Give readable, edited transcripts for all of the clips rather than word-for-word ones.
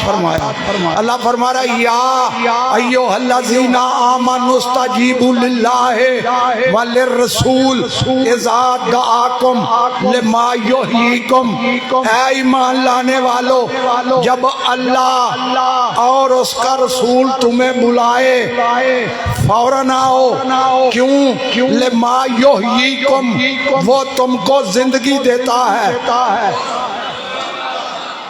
فرمایا اللہ فرما رہا ہے یا ایھا الذین آمنوا استجیبوا للہ وللرسول اذا دعاکم لما یحییکم، اے ایمان لانے والو جب اللہ اور اس کا رسول تمہیں بلائے فوراً آؤ، کیوں؟ لما یحییکم، وہ تم کو زندگی دیتا ہے،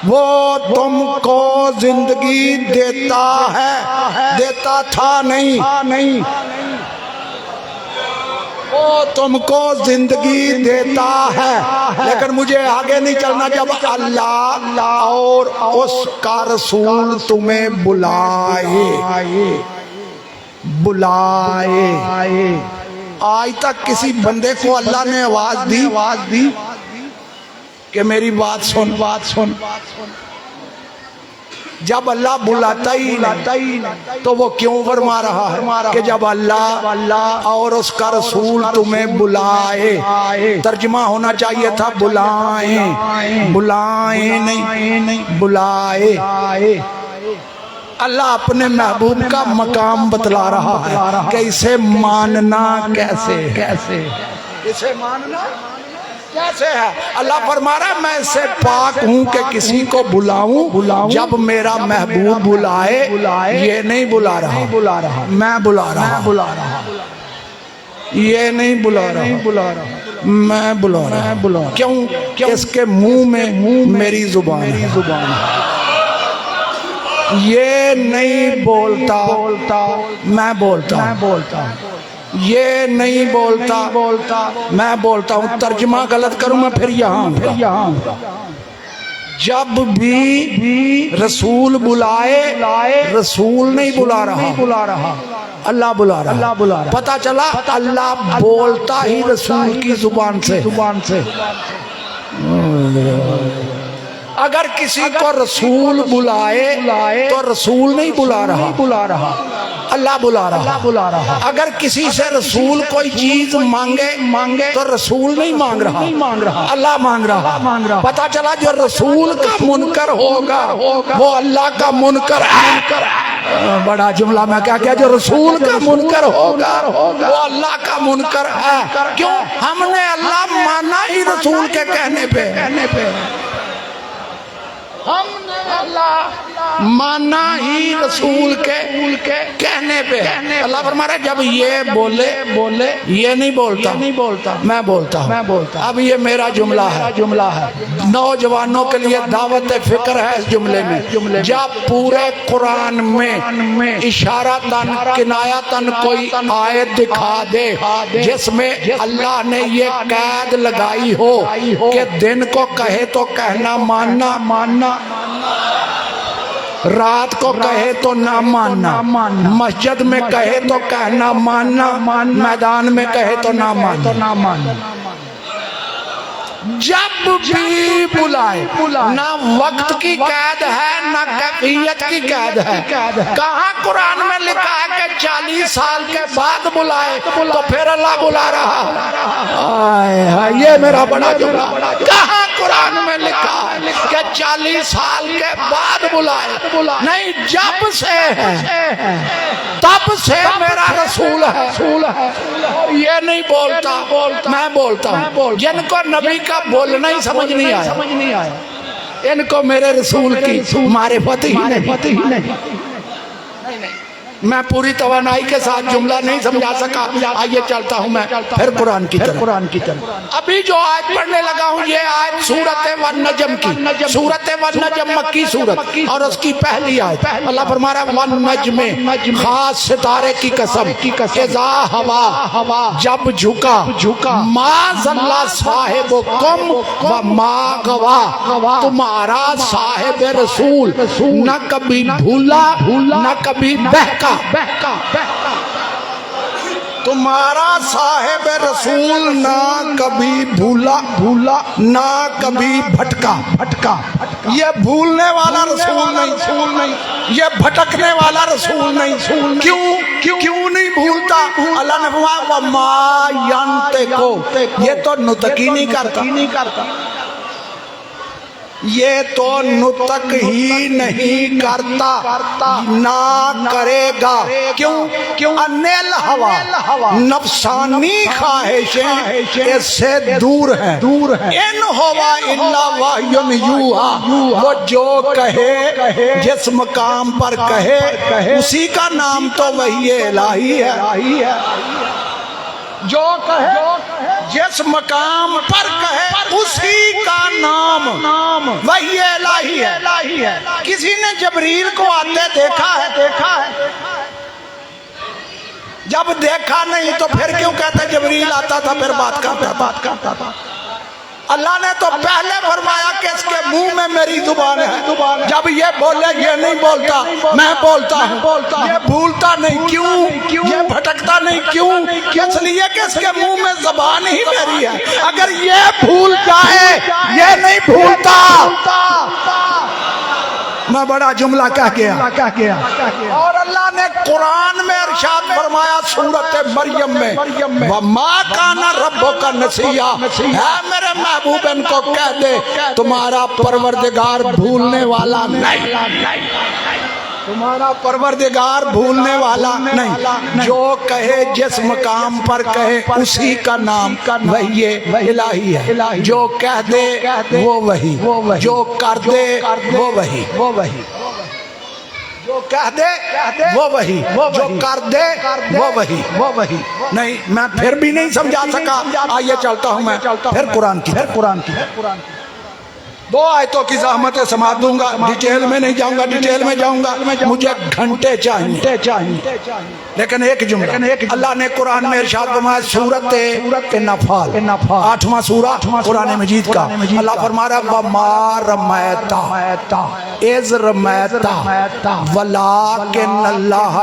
وہ تم کو زندگی دیتا ہے، دیتا تھا نہیں، وہ تم کو زندگی دیتا ہے۔ لیکن مجھے آگے نہیں چلنا، جب اللہ اور اس کا رسول تمہیں بلائے۔ آج تک کسی بندے کو اللہ نے آواز دی کہ میری بات سن؟ جب اللہ بلاتا ہی تو وہ کیوں فرما رہا ہے کہ جب اللہ اور اس کا رسول تمہیں بلائے؟ ترجمہ ہونا چاہیے تھا بلائیں نہیں، بلائے۔ اللہ اپنے محبوب کا مقام بتلا رہا ہے کہ اسے ماننا کیسے، اسے ماننا کیسے ہے۔ اللہ فرما رہا ہے میں اس سے پاک ہوں کہ کسی کو بلاؤں جب میرا محبوب بلائے۔ یہ نہیں بلا رہا، میں بلا رہا، یہ نہیں بلا رہا، میں بلا رہا۔ کیوں؟ اس کے منہ میں میری زبان ہے، یہ نہیں بولتا، میں بولتا ہوں، یہ نہیں بولتا، میں بولتا ہوں۔ ترجمہ غلط کروں میں پھر یہاں جب بھی رسول بلائے، رسول نہیں بلا رہا، اللہ بلا رہا۔ پتہ چلا اللہ بولتا ہی رسول کی زبان سے۔ اگر کسی کو رسول بلائے تو رسول نہیں بلا رہا، اللہ بلا رہا۔ اگر کسی سے رسول کوئی چیز مانگے تو رسول نہیں مانگ رہا، اللہ مانگ رہا۔ پتہ چلا جو رسول کا منکر ہوگا وہ اللہ کا منکر ہے۔ بڑا جملہ میں کیا جو رسول کا منکر ہوگا وہ اللہ کا منکر ہے۔ کیوں؟ ہم نے اللہ مانا ہی رسول کے کہنے پہ، ہم نے اللہ مانا ہی رسول کے کہنے پہ۔ اللہ فرما رہا ہے جب یہ بولے، یہ نہیں بولتا، میں بولتا ہوں۔ اب یہ میرا جملہ ہے، نوجوانوں کے لیے دعوت فکر ہے اس جملے میں۔ جب پورے قرآن میں اشارتاً کنایتاً کوئی آیت دکھا دے جس میں اللہ نے یہ قید لگائی ہو کہ دن کو کہے تو کہنا ماننا، رات کو کہے تو نہ ماننا، مسجد میں کہے تو کہنا ماننا، میدان میں کہے تو نہ ماننا۔ جب بھی بلائے، نہ وقت کی قید ہے نہ کیفیت کی قید ہے۔ کہاں قرآن میں لکھا ہے کہ 40 سال کے بعد بلائے تو پھر اللہ بلا رہا؟ یہ میرا بڑا جملہ۔ کہاں قرآن میں لکھا ہے کہ 40 سال کے بعد بلائے؟ نہیں، جب سے ہے تب سے میرا رسول ہے۔ یہ نہیں بولتا، میں بولتا ہوں۔ جن کو نبی کا بولنا ہی سمجھ نہیں آیا، ان کو میرے رسول کی معرفت ہی نہیں۔ میں پوری توانائی کے ساتھ جملہ نہیں سمجھا سکا، آئیے چلتا ہوں میں پھر قرآن کی طرف۔ ابھی جو آیت پڑھنے لگا ہوں یہ آیت سورت والنجم کی، سورت والنجم مکی سورت اور اس کی پہلی آیت۔ اللہ فرما رہا ہے والنجم، خاص ستارے کی قسم، اذا ہوا، جب جھکا، ما ضل صاحبکم وما غوا، تمہارا صاحب رسول نہ کبھی بھولا نہ کبھی بہکا۔ تمہارا صاحب رسول نہ کبھی بھولا نہ کبھی بھٹکا۔ یہ بھولنے والا رسول نہیں، یہ بھٹکنے والا رسول نہیں۔ کیوں نہیں بھولتا؟ اللہ نے فرمایا وما ینطق، یہ تو نطق ہی نہیں کرتا۔ یہ تو نطق ہی نہیں کرتا نہ کرے گا، کیوں؟ انل ہوا نفسانی خواہشیں اس سے دور ہیں، ان ہوا الا وحی یوحی، وہ جو کہے جس مقام پر کہے اسی کا نام تو وحی الہی ہے، جو کہے جس مقام پر کہے اسی کا نام وحی الہی ہے۔ کسی نے جبریل کو آتے دیکھا ہے؟ جب دیکھا نہیں تو پھر کیوں کہتا جبریل آتا تھا پھر بات کرتا تھا؟ اللہ نے تو پہلے فرمایا کہ اس کے منہ میں میری زبان ہے، جب یہ بولے یہ نہیں بولتا، میں بولتا ہوں، یہ بھولتا نہیں، کیوں؟ یہ بھٹکتا نہیں، کیوں؟ اس لیے کہ اس کے منہ میں زبان ہی میری ہے، اگر یہ بھول جائے یہ نہیں بھولتا۔ میں بڑا جملہ کہہ گیا۔ اور اللہ نے قرآن میں ارشاد فرمایا سورۃ مریم میں، وَمَا كَانَ رَبُّكَ نَسِيًّا، اے میرے محبوب ان کو کہہ دے تمہارا پروردگار بھولنے والا نہیں، تمہارا پروردگار بھولنے والا نہیں، جو کہے جس مقام پر کہے اسی کا نام وحی الہی ہے، جو کہہ دے وہ وحی، جو کر دے وہ وحی، جو کہہ دے وہ وحی، جو کر دے وہ وحی۔ نہیں میں پھر بھی نہیں سمجھا سکا، آئیے چلتا ہوں میں پھر قرآن کی۔ دو آیتوں کی زحمت سماعت دوں گا، ڈیٹیل میں نہیں جاؤں گا، ڈیٹیل میں جاؤں گا مجھے گھنٹے چاہیے، لیکن ایک جملہ اللہ نے قرآن میں ارشاد فرمایا سورۃ النفال 8واں سورہ قرآن مجید کا، اللہ فرما رہا وَمَا رَمَيْتَ إِذْ رَمَيْتَ وَلَٰكِنَّ اللَّهَ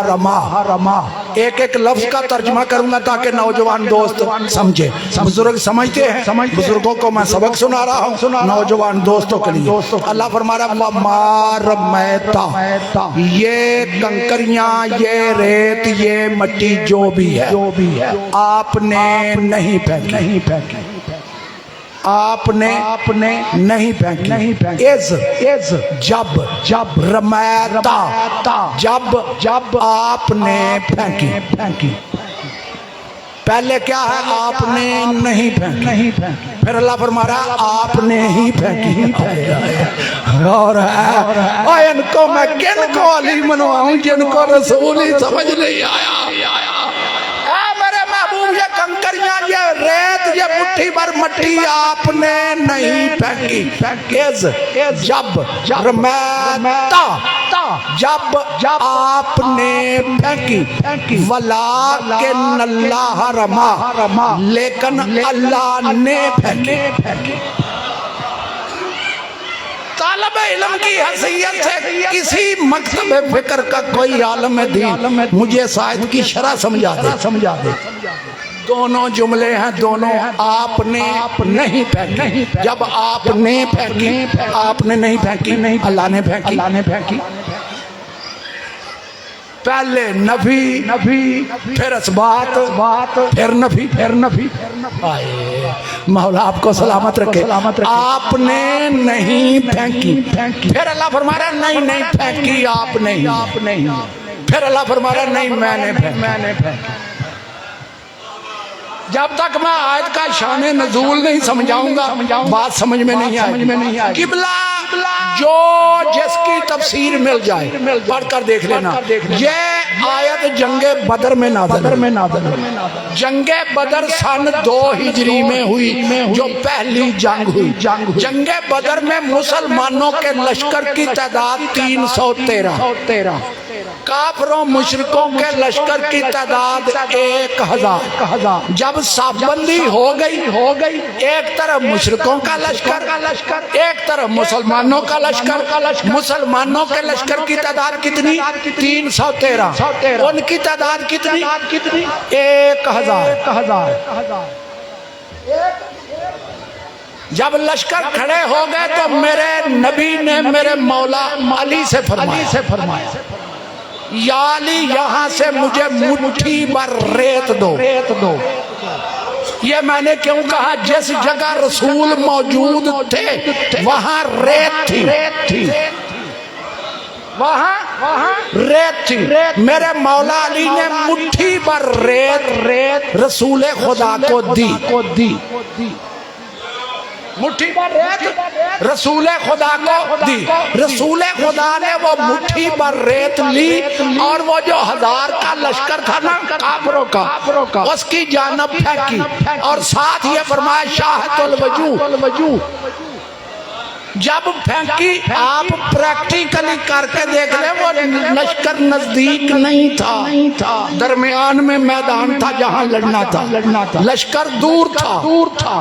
رَمَىٰ۔ ایک لفظ کا ترجمہ کروں گا تاکہ نوجوان دوست سمجھے، بزرگ سمجھتے ہیں، بزرگوں کو میں سبق سنا رہا ہوں، نوجوان دوستوں کے لیے اللہ فرما رہا وَمَا رَمَيْتَ، یہ کنکریاں، یہ ریت، یہ مٹی جو بھی ہے آپ نے نہیں پھینکی، آپ نے نہیں پھینکی، از جب رمیتا جب آپ نے پھینکی، پہلے کیا ہے آپ نے نہیں پھینکی، پھر اللہ فرما رہا آپ نے ہی پھینکی، اور ان کو میں کن کو علی منواؤں جن کو رسول ہی سمجھ نہیں آیا۔ اے میرے محبوب یہ کنکریاں، یہ ریت، یہ مٹھی بھر مٹی آپ نے نہیں پھینکی، از جب رمیتا جب آپ نے پھینکی، وَلَٰكِنَّ اللَّهَ رَمَىٰ، لیکن اللہ نے پھینکی۔ طالب علم کی حیثیت سے کسی مکتب فکر کا کوئی عالم دین مجھے اس آیت کی شرح سمجھا دے۔ دونوں جملے ہیں، دونوں آپ نے نہیں پھینکی، جب آپ نے پھینکی، آپ نے نہیں پھینکی، اللہ نے پھینکی۔ پہلے نفی پھر اثبات پھر نفی۔ مولا آپ کو سلامت رکھے، آپ نے نہیں پھینکی، پھر اللہ فرما رہا نہیں پھینکی آپ نہیں، پھر اللہ فرما رہا نہیں میں نے پھینکی۔ جب تک میں آیت کا شان نزول نہیں سمجھاؤں گا بات سمجھ میں نہیں آئے۔ قبلہ جو جس کی تفسیر مل جائے پڑھ کر دیکھ لینا، یہ آیت جنگ بدر میں نازل، جنگ بدر سن 2 ہجری میں ہوئی، جو پہلی جنگ ہوئی۔ جنگ بدر میں مسلمانوں کے لشکر کی تعداد 313، کافروں مشرکوں کے لشکر کی تعداد 1000۔ جب صاف بندی ہو گئی، ایک طرف مشرکوں کا لشکر، ایک طرف مسلمانوں کا لشکر، مسلمانوں کے لشکر کی تعداد کتنی؟ 313، ان کی تعداد کتنی؟ 1000۔ جب لشکر کھڑے ہو گئے تو میرے نبی نے میرے مولا علی سے فرمایا یا علی یہاں سے مجھے مٹھی بھر ریت دو، یہ میں نے کیوں کہا؟ جس جگہ رسول موجود تھے وہاں ریت تھی، وہاں ریت تھی۔ میرے مولا علی نے مٹھی پر ریت رسول خدا کو دی، مٹھی پر ریت رسول خدا کو دی۔ رسول خدا نے وہ مٹھی پر ریت لی اور وہ جو 1000 کا لشکر تھا نا کافروں کا، اس کی جانب پھینکی، اور ساتھ یہ فرمایا شاہد الوجوہ۔ جب پھینکی، آپ پریکٹیکلی کر کے دیکھ لیں، وہ لشکر نزدیک نہیں تھا، درمیان میں میدان تھا جہاں لڑنا تھا، لشکر دور تھا۔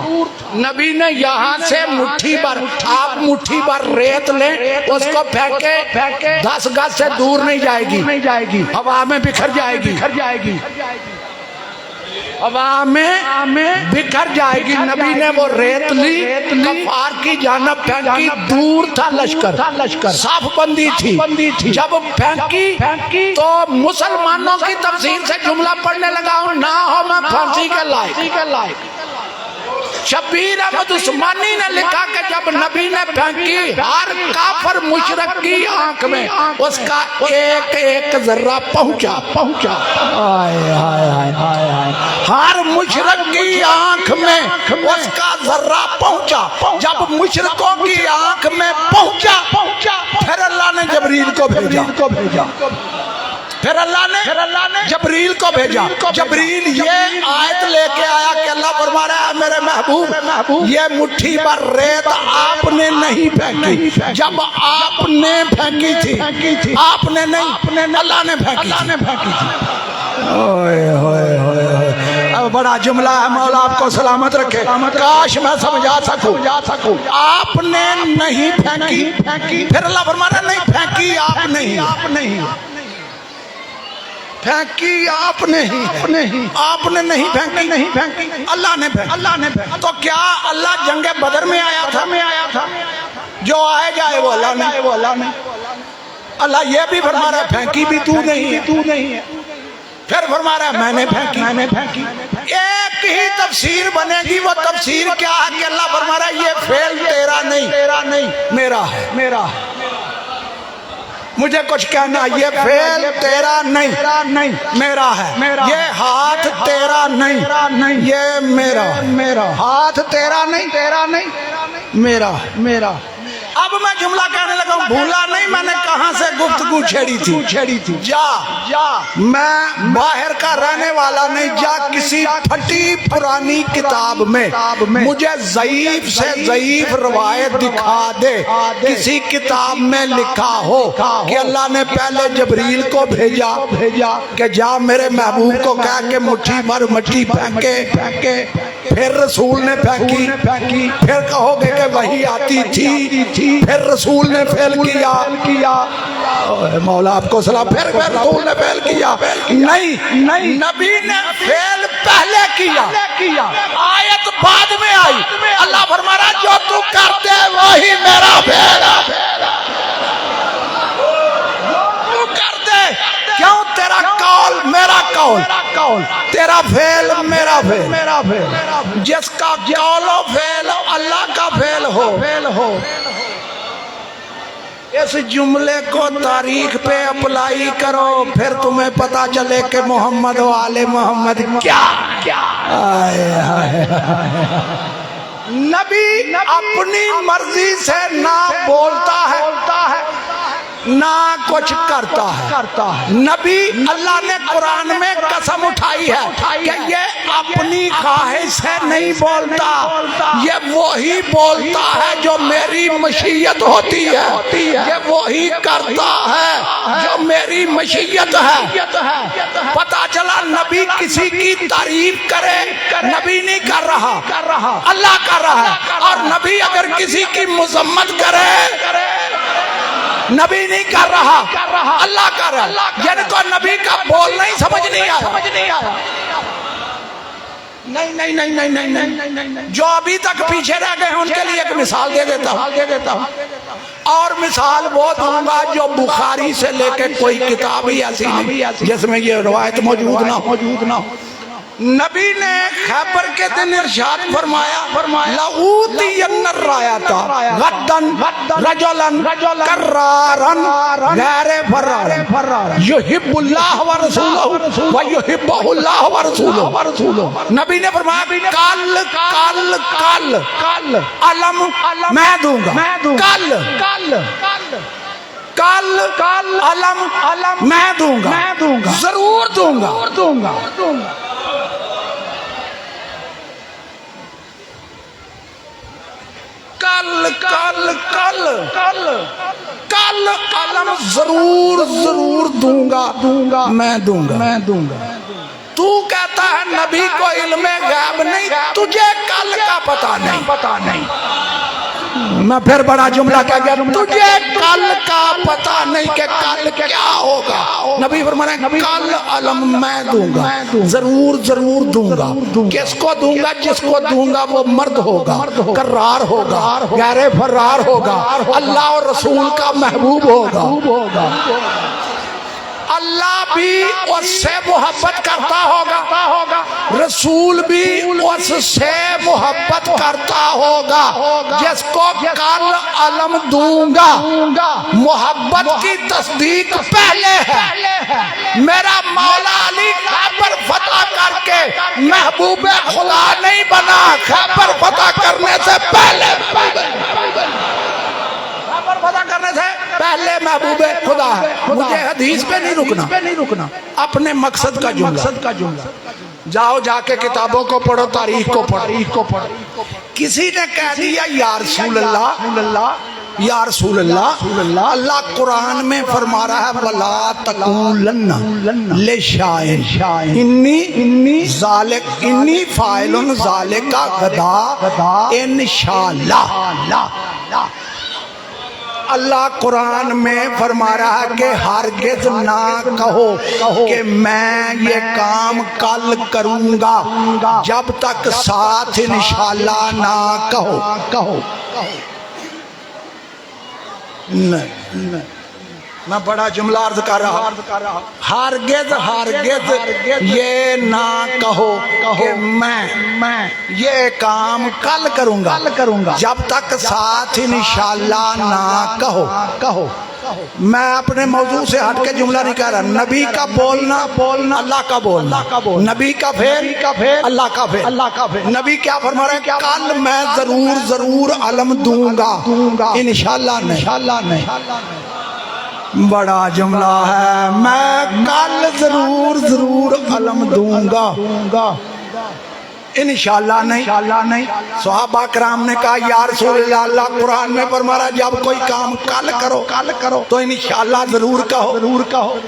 نبی نے یہاں سے مٹھی پر، آپ مٹھی پر ریت لیں، اس کو پھینکے 10 گز سے دور نہیں جائے گی، ہوا میں بکھر جائے گی، ہوا میں بکھر جائے گی۔ نبی نے وہ ریت لی، کفار کی جانب پھینکی، دور تھا لشکر، صاف بندی تھی۔ جب پھینکی تو مسلمانوں کی تفسیر سے جملہ پڑھنے لگا ہوں، نہ ہو میں پھانسی کے لائق۔ شبیر احمد عثمانی نے لکھا کہ جب نبی نے پھینکی، ہر کافر مشرک کی آنکھ میں اس کا ایک ذرہ پہنچا، ہر مشرک کی آنکھ میں اس کا ذرہ پہنچا۔ جب مشرکوں کی آنکھ میں پہنچا، پھر اللہ نے جبریل کو بھیجا، پھر اللہ نے جبریل کو بھیجا۔ جبریل یہ آیت لے کے آیا کہ اللہ فرما رہا ہے میرے محبوب، یہ مٹھی پر ریت آپ نے نہیں پھینکی، جب آپ نے پھینکی تھی، آپ نے نہیں، اللہ نے پھینکی تھی۔ اب بڑا جملہ ہے، مولا آپ کو سلامت رکھے، کاش میں سمجھا سکوں۔ آپ نے نہیں پھینکی، پھر اللہ فرما رہا ہے نہیں پھینکی آپ نہیں، پھینکی آپ نے نہیں پھینکی، اللہ نے پھینکی۔ تو کیا اللہ جنگ بدر میں آیا تھا؟ جو آئے جائے وہ اللہ نے۔ اللہ یہ بھی فرما رہا ہے پھینکی بھی تو نہیں ہے، پھر فرما رہا ہے میں نے پھینکی۔ ایک ہی تفسیر بنے گی، وہ تفسیر کیا ہے کہ اللہ فرما رہا ہے یہ فعل تیرا نہیں میرا ہے۔ مجھے کچھ کہنا، یہ فعل تیرا نہیں میرا ہے، یہ ہاتھ تیرا نہیں یہ میرا، ہاتھ تیرا نہیں میرا۔ اب میں جملہ کہنے لگا ہوں، بھولا نہیں میں نے کہاں سے گفتگو چھیڑی تھی۔ جا میں باہر کا رہنے والا نہیں، جا کسی پھٹی پرانی کتاب میں مجھے ضعیف سے ضعیف روایت دکھا دے، کسی کتاب میں لکھا ہو کہ اللہ نے پہلے جبریل کو بھیجا کہ جا میرے محبوب کو کہا کہ مٹھی بھر مٹی پھینکے، پھر رسول نے پھینکی، پھر کہو گے کہ وہی آتی تھی، پھر رسول نے فعل کیا، مولا آپ کو سلام، پھر رسول نے فعل کیا، نہیں، نبی نے فعل پہلے کیا، آیت بعد میں آئی۔ اللہ فرما رہا جو تو کرتے وہی میرا فعل ہے، تو کرتے کیوں؟ تیرا قول میرا قول، تیرا فعل میرا فعل، جس کا قول و فعل اللہ کا فعل ہو۔ اس جملے کو تاریخ پہ اپلائی کرو، پھر تمہیں پتا چلے کہ محمد و آل محمد کیا۔ نبی اپنی مرضی سے نہ بولتا ہے نہ کچھ کرتا ہے۔ نبی اللہ نے قرآن میں قسم اٹھائی ہے کہ یہ اپنی خواہش سے نہیں بولتا، یہ وہی بولتا ہے جو میری مشیت ہوتی ہے، یہ وہی کرتا ہے جو میری مشیت ہے۔ پتا چلا نبی کسی کی تعریف کرے، نبی نہیں کر رہا، اللہ کر رہا ہے، اور نبی اگر کسی کی مذمت کرے نبی نہیں کر رہا، اللہ کر رہا ہے۔ جن کو نبی کا بولنا ہی سمجھ نہیں آیا، نہیں، جو ابھی تک پیچھے رہ گئے ہیں ان کے لیے ایک مثال دے دیتا ہوں، اور مثال وہ دوں گا جو بخاری سے لے کے کوئی کتاب ہی ایسی نہیں جس میں یہ روایت موجود نہ ہو۔ نبی نے خیبر کے دن ارشاد فرمایا لَأُوتِيَنَّ الرَّایَةَ غَدًّا رَجُلًا كَرَّارًا غَیرَ فَرَّارًا يُحِبُّ اللَّهَ وَرَسُولَهُ وَيُحِبُّهُ اللَّهُ وَرَسُولُهُ۔ نبی نے فرمایا کل علم میں دوں گا، کل علم میں دوں گا، ضرور دوں گا۔ کل علم ضرور دوں گا، میں دوں گا۔ تو کہتا ہے نبی کو علم غیب نہیں، تجھے کل کا پتہ نہیں۔ میں پھر بڑا جملہ کہہ گیا، تجھے کل کا پتہ نہیں کہ کل کیا ہوگا۔ نبی فرمایا کل علم میں دوں گا، ضرور دوں گا۔ کس کو دوں گا؟ جس کو دوں گا وہ مرد ہوگا، کرار ہوگا، غیر فرار ہوگا، اللہ اور رسول کا محبوب ہوگا۔ اللہ بھی اس سے محبت کرتا ہوگا، رسول بھی اس سے محبت کرتا ہوگا۔ جس کو کل علم دوں گا، محبت کی تصدیق پہلے ہے۔ میرا مولا علی خیبر فتح کر کے محبوب خدا نہیں بنا، خیبر فتح کرنے سے پہلے پہلے محبوب خدا ہے۔ مجھے حدیث پہ نہیں رکنا، اپنے مقصد کا جملہ۔ جاؤ جا کے کتابوں کو پڑھو، تاریخ کو پڑھو۔ کسی نے کہہ دیا یا رسول اللہ، اللہ قرآن میں فرما رہا ہے وَلَا تَقُولَنَّ لِشَيْءٍ إِنِّي فَاعِلٌ ذَلِكَ غَدًا انشاءاللہ۔ اللہ قرآن میں فرما رہا ہے کہ ہرگز نہ کہو کہ میں یہ کام کل کروں گا، جب تک ساتھ انشاءاللہ نہ کہو۔ میں بڑا جملہ عرض کر رہا، ہرگز یہ نہ کہو کہ میں یہ کام کل کروں گا، جب تک ساتھ انشاءاللہ نہ کہو۔ میں اپنے موضوع سے ہٹ کے جملہ نہیں کہہ رہا۔ نبی کا بولنا اللہ کا بولنا، نبی کا پھر اللہ کا پھر۔ نبی کیا فرما رہے ہیں؟ کل میں ضرور علم دوں گا، انشاءاللہ نہیں۔ بڑا جملہ ہے، میں کل ضرور علم دوں گا، انشاءاللہ نہیں۔ صحابہ کرام نے کہا یا رسول اللہ، اللہ قرآن میں فرما رہا جب کوئی کام کل کرو تو انشاءاللہ ضرور کہو۔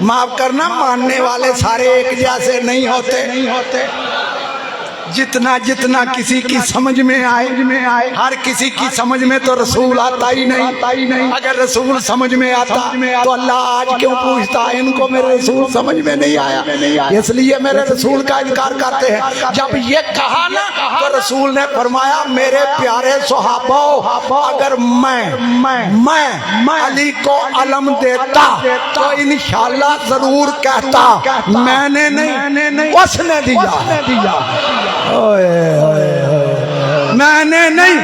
معاف کرنا، ماننے والے سارے ایک جیسے نہیں ہوتے۔ جتنا کسی کی سمجھ میں آئے، ہر کسی کی سمجھ میں تو رسول آتا ہی نہیں۔ اگر رسول سمجھ میں آتا تو اللہ آج کیوں پوچھتا ان کو میرے رسول سمجھ میں نہیں آیا؟ اس لیے میرے رسول کا انکار کرتے ہیں۔ جب یہ کہا نا تو رسول نے فرمایا میرے پیارے صحابہ، اگر میں علی کو علم دیتا تو انشاءاللہ ضرور کہتا، میں نے نہیں، اس نے دیا۔ میں نے نہیں،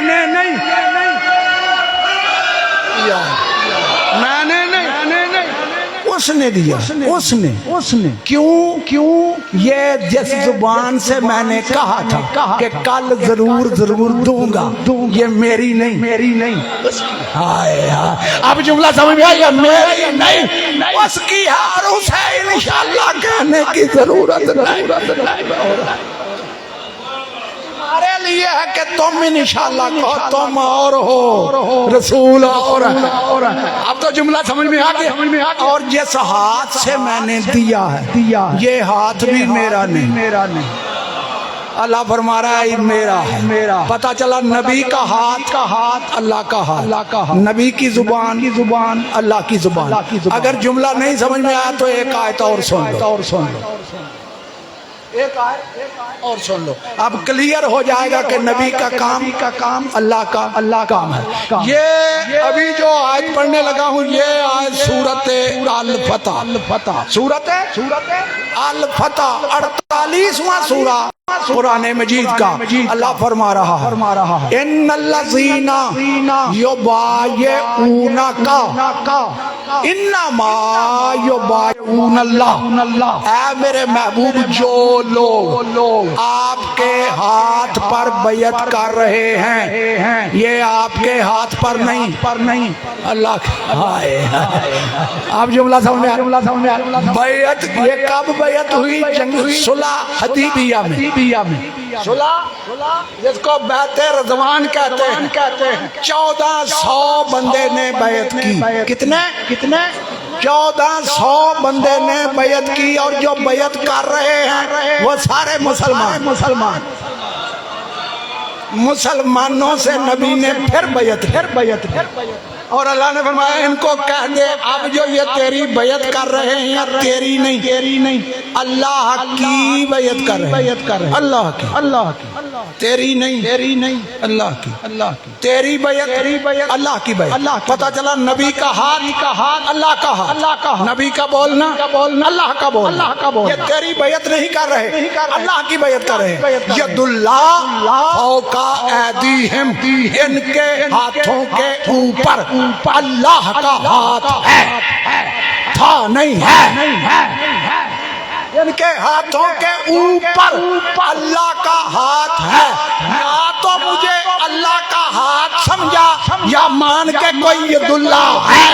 اس نے دیا، اس نے کیوں؟ یہ جس زبان سے میں نے کہا تھا کہ کل ضرور دوں گا، یہ میری نہیں۔ اب جملہ سمجھ میں آیا؟ میری نہیں، اس کی ہے اور اسے انشاءاللہ کہنے کی ضرورت نہیں۔ ہمارے لیے ہے کہ تم انشاءاللہ کہو، تم اور ہو، رسول اور ہے۔ اب تو جملہ سمجھ میں آ گیا۔ اور جس ہاتھ سے میں نے دیا ہے، یہ ہاتھ بھی میرا نہیں۔ اللہ فرما رہا ہے میرا ہے۔ پتہ چلا نبی کا ہاتھ اللہ کا ہاتھ، نبی کی زبان اللہ کی زبان۔ اگر جملہ نہیں سمجھ میں آیا تو ایک آیت اور سن لو، ایک آیت اور سن لو، اب کلیئر ہو جائے گا کہ نبی کا کام اللہ کا کام ہے۔ یہ ابھی جو آیت پڑھنے لگا ہوں، یہ آیت سورت الفتح، سورت الفتح 48واں سورہ قرآن مجید کا اللہ فرما رہا ہے ان الذین یبایعونک انما یبایعون اللہ، اے میرے محبوب جو لوگ آپ کے ہاتھ پر بیعت کر رہے ہیں یہ آپ کے ہاتھ پر نہیں اللہ آپ جملہ سمجھ آیا؟ بیعت یہ کب بیعت ہوئی؟ جنگ صلح حدیبیہ میں، صلح جس کو بیعت رضوان کہتے ہیں 1400 بندے نے بیعت کی۔ کتنے 1400 بندے نے بیعت کی، اور جو بیعت کر رہے ہیں وہ سارے مسلمانوں سے نبی نے پھر بیعت اور اللہ نے فرمایا ان کو کہہ دے اب جو یہ تیری بیعت کر رہے ہیں یا تیری نہیں اللہ کی بیعت کر رہے ہیں، اللہ کی تیری نہیں اللہ کی تیری بیعت اللہ کی بیعت۔ پتہ چلا نبی کا ہاتھ اللہ کا ہاتھ، نبی کا بولنا اللہ کا بولنا، یہ تیری بیعت نہیں کر رہے، اللہ کی بیعت کر رہے ہیں۔ ید اللہ فوق ایدیہم، ان کے ہاتھوں کے اوپر اللہ کا ہاتھ ہے، تھا نہیں ہے، ان کے ہاتھوں کے اوپر اللہ کا ہاتھ ہے۔ یا تو مجھے اللہ کا ہاتھ سمجھا یا مان کے کوئی ید اللہ ہے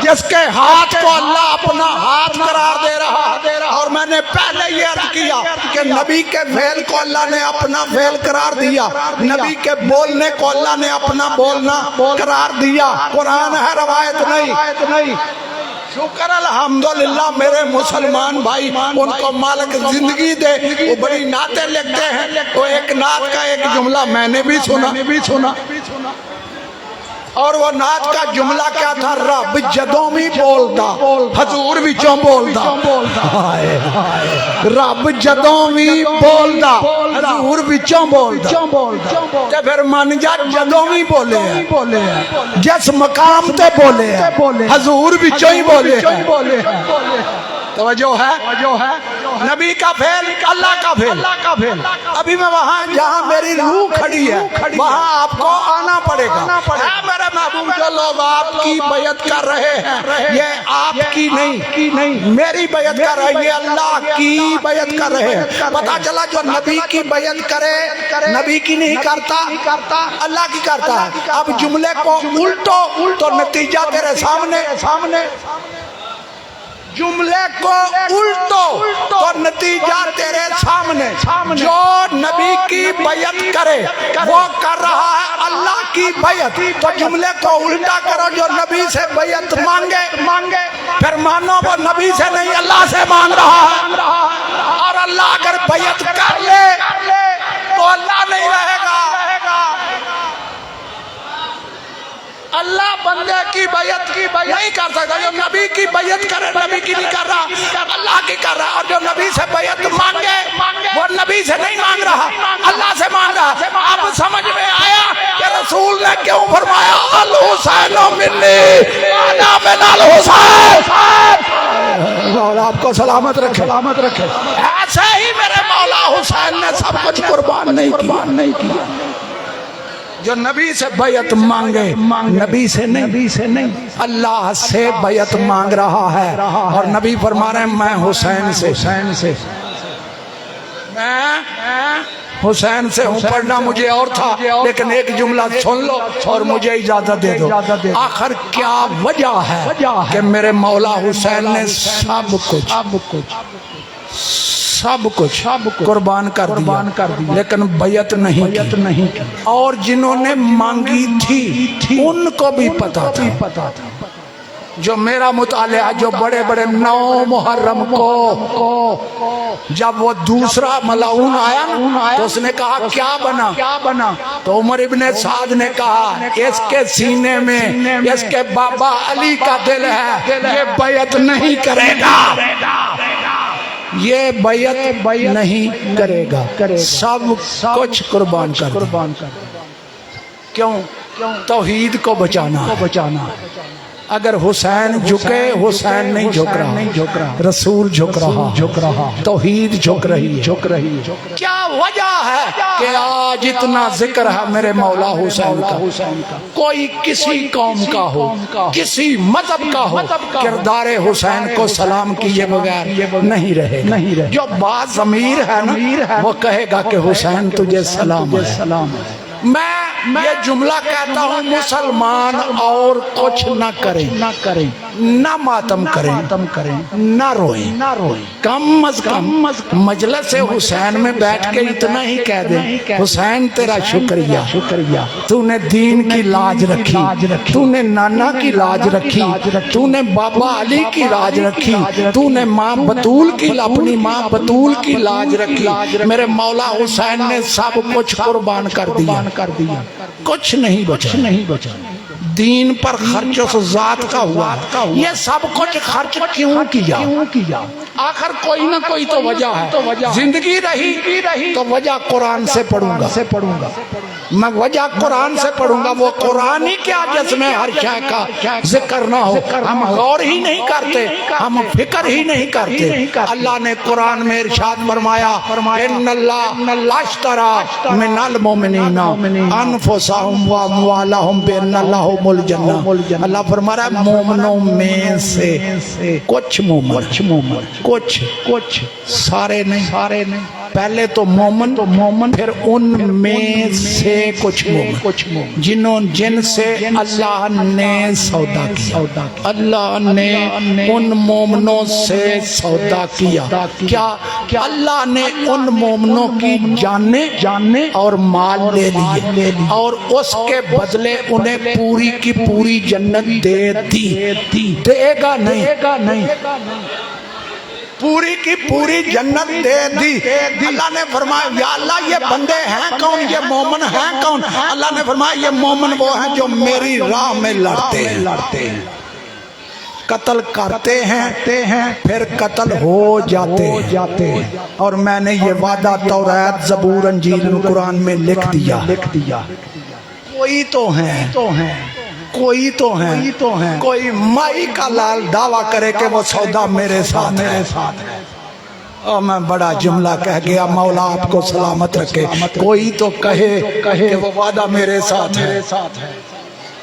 جس کے ہاتھ کو اللہ اپنا ہاتھ قرار دے رہا۔ اور میں نے پہلے یہ عرض کیا کہ نبی کے فعل کو اللہ نے اپنا فعل قرار دیا، نبی کے بولنے کو اللہ نے اپنا بولنا قرار دیا۔ قرآن ہے، روایت نہیں۔ شکر الحمدللہ میرے مسلمان بھائی، ان کو مالک زندگی دے، وہ بڑی نعتیں لکھتے ہیں۔ وہ ایک نعت کا ایک جملہ میں نے بھی سنا، اور وہ نعت کا جملہ کیا تھا؟ رب جدوں بھی بولدا حضور وچوں بولدا، رب جدوں بھی بولدا حضور وچوں بولدا، تے پھر من جا جدوں بھی بولے جس مقام تے بولے حضور وچوں ہی بولے۔ توجہ ہے؟ نبی کا فعل اللہ کا فعل۔ ابھی میں وہاں جہاں میری روح کھڑی ہے وہاں آپ کو آنا پڑے گا۔ اے میرے محبوب، جو لوگ آپ کی بیعت کر رہے ہیں یہ آپ کی نہیں میری بیعت کر رہے ہیں، یہ اللہ کی بیعت کر رہے ہیں۔ پتہ چلا جو نبی کی بیعت کرے نبی کی نہیں کرتا، اللہ کی کرتا ہے۔ اب جملے کو الٹو تو نتیجہ تیرے سامنے، جملے کو الٹو تو نتیجہ تیرے سامنے۔ جو نبی کی بیعت کرے وہ کر رہا ہے اللہ کی بیعت، تو جملے کو الٹا کرو، جو نبی سے بیعت مانگے پھر مانو وہ نبی سے نہیں اللہ سے مانگ رہا ہے۔ اور اللہ اگر بیعت کر لے تو اللہ نہیں رہے گا۔ اللہ بندے کی بیعت نہیں کر سکتا، جو نبی کی بیعت کرے نبی کی نہیں کر رہا، اللہ کی کر رہا۔ اور جو نبی سے بیعت مانگے وہ نبی سے نہیں مانگ رہا، اللہ سے مانگ رہا۔ اب سمجھ میں آیا کہ رسول نے کیوں فرمایا الحسین منی انا من الحسین۔ مولا آپ کو سلامت رکھے۔ ایسے ہی میرے مولا حسین نے سب کچھ قربان نہیں کیا۔ جو نبی سے بیعت مانگے نبی سے نہیں اللہ سے بیعت مانگ رہا ہے۔ اور نبی فرما رہے ہیں میں حسین سے ہوں۔ پڑھنا مجھے اور تھا لیکن ایک جملہ سن لو اور مجھے اجازت دے دو۔ آخر کیا وجہ ہے کہ میرے مولا حسین نے سب کچھ قربان کر دیا لیکن بیعت نہیں کی۔ اور جنہوں نے مانگی تھی ان کو بھی پتا تھا۔ جو میرا مطالعہ جو بڑے 9 محرم کو جب وہ دوسرا ملعون آیا تو اس نے کہا کیا بنا؟ تو عمر ابن سعد نے کہا اس کے سینے میں اس کے بابا علی کا دل ہے، یہ بیعت نہیں کرے گا، یہ بیعت نہیں کرے گا، سب کچھ قربان کر۔ کیوں؟ توحید کو بچانا۔ اگر حسین جھکے حسین نہیں جھک رہا، رسول جھک رہا، توحید جھک رہی ہے۔ کیا وجہ ہے کہ آج اتنا ذکر ہے میرے مولا حسین کا؟ کوئی کسی قوم کا ہو، کسی مذہب کا ہو، کردار حسین کو سلام کیے بغیر نہیں رہے۔ جو باز ضمیر ہے نا وہ کہے گا کہ حسین تجھے سلام ہے۔ میں یہ جملہ کہتا ہوں، مسلمان اور کچھ نہ کریں، نہ ماتم کریں، نہ روئیں، کم از کم مجلس حسین میں بیٹھ کے اتنا ہی کہہ دیں، حسین تیرا شکریہ، تو نے دین کی لاج رکھی، تو نے نانا کی لاج رکھی، تو نے بابا علی کی لاج رکھی، تو نے ماں بطول کی، اپنی ماں بطول کی لاج رکھی۔ میرے مولا حسین نے سب کچھ قربان کر دیا، کچھ نہیں بچا۔ دین پر خرچ اس ذات کا ہوا، یہ سب کچھ خرچ کیوں کیا؟ آخر کوئی نہ کوئی تو وجہ ہے۔ زندگی رہی تو وجہ قرآن سے پڑھوں گا، میں وجہ قرآن سے پڑھوں گا۔ وہ قرآن ہی کیا جس میں ہر شے کا ذکر نہ ہو، ہم غور ہی نہیں کرتے، ہم فکر ہی نہیں کرتے۔ اللہ نے قرآن میں ارشاد فرمایا، ان اللہ اشتری من المؤمنین انفسهم واموالهم بان لهم الجنہ۔ اللہ فرما رہا ہے مومنوں میں سے کچھ مومن، کچھ سارے نہیں، پہلے تو مومن، پھر ان میں سے کچھ مومن جن سے اللہ نے سودا کیا۔ اللہ نے ان مومنوں سے سودا کیا۔ کیا اللہ نے ان مومنوں کی جانیں اور مال لے لیے، اور اس کے بدلے انہیں پوری کی پوری جنت دے گا نہیں، پوری کی پوری جنت دے دی۔ اللہ نے فرمایا یا اللہ یہ بندے ہیں کون، یہ مومن ہیں کون؟ اللہ نے فرمایا یہ مومن وہ ہیں جو میری راہ میں لڑتے ہیں، قتل کرتے ہیں، پھر قتل ہو جاتے ہیں، اور میں نے یہ وعدہ تورات زبور انجیل قرآن میں لکھ دیا۔ کوئی تو ہیں، کوئی مائی کا لال دعویٰ کرے کہ وہ سودا میرے ساتھ ہے۔ اور میں بڑا جملہ کہہ گیا، مولا آپ کو سلامت رکھے۔ کوئی تو کہے کہ وہ وعدہ میرے ساتھ ہے۔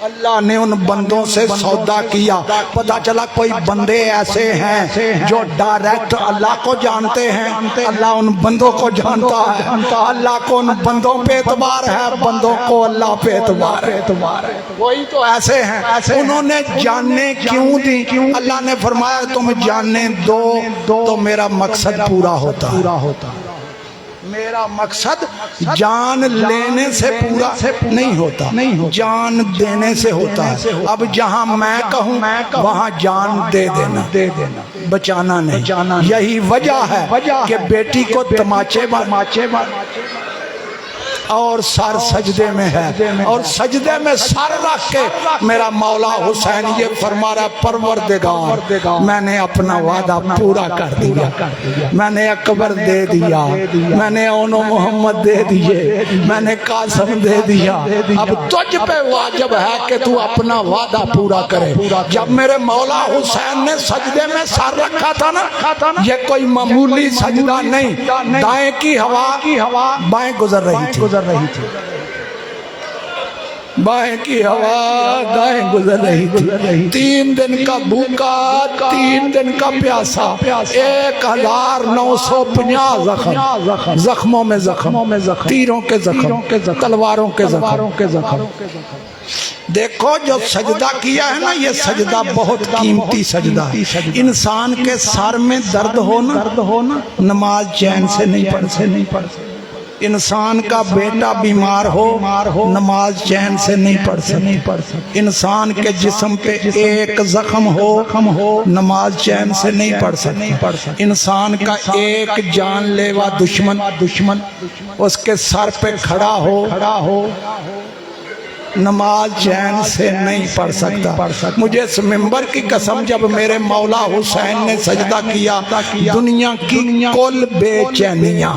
اللہ نے ان بندوں سے سودا کیا۔ پتا چلا کوئی بندے ایسے ہیں جو ڈائریکٹ اللہ کو جانتے ہیں، اللہ ان بندوں کو جانتا ہے، اللہ کو ان بندوں پہ اعتبار ہے، بندوں کو اللہ پہ اعتبار ہے۔ وہی تو ایسے ہیں، انہوں نے جاننے کیوں دی؟ اللہ نے فرمایا تم جاننے دو تو میرا مقصد پورا ہوتا۔ میرا مقصد جان لینے سے پورا نہیں ہوتا، جان دینے سے ہوتا ہے۔ اب جہاں میں کہوں وہاں جان دے دینا، بچانا نہیں۔ یہی وجہ ہے کہ بیٹی کو تماچے اور سر سجدے میں ہے، اور سجدے میں سر رکھ کے میرا مولا حسین یہ فرما رہا پروردگار میں نے اپنا وعدہ پورا کر دیا، میں نے اکبر دے دیا، میں نے اونو محمد دے دیے، میں نے قاسم دے دیا، اب تجھ پہ واجب ہے کہ تو اپنا وعدہ پورا کرے۔ جب میرے مولا حسین نے سجدے میں سر رکھا تھا نا، یہ کوئی معمولی سجدہ نہیں، دائیں کی ہوا بائیں گزر رہی تھی، بائیں کی ہوا دائیں گزر رہی تھی۔ 3 دن کا بھوکا، 3 دن کا پیاسا، 1950 زخموں میں زخم، تیروں کے زخم، تلواروں کے زخم۔ دیکھو جو سجدہ کیا ہے نا، یہ سجدہ بہت قیمتی سجدہ ہے۔ انسان کے سر میں درد ہونا نماز چین سے نہیں پڑھ سکتے۔ انسان کا بیٹا بیمار ہو نماز چین سے نہیں پڑھ سکتے۔ انسان کے جسم پہ ایک زخم ہو نماز چین سے نہیں پڑھ سکتے۔ انسان کا ایک جان لیوا دشمن اس کے سر پہ کھڑا ہو نماز چین سے نہیں پڑھ سکتا. مجھے اس ممبر کی قسم جب میرے مولا حسین نے سجدہ کیا دنیا کی کل بے چینیاں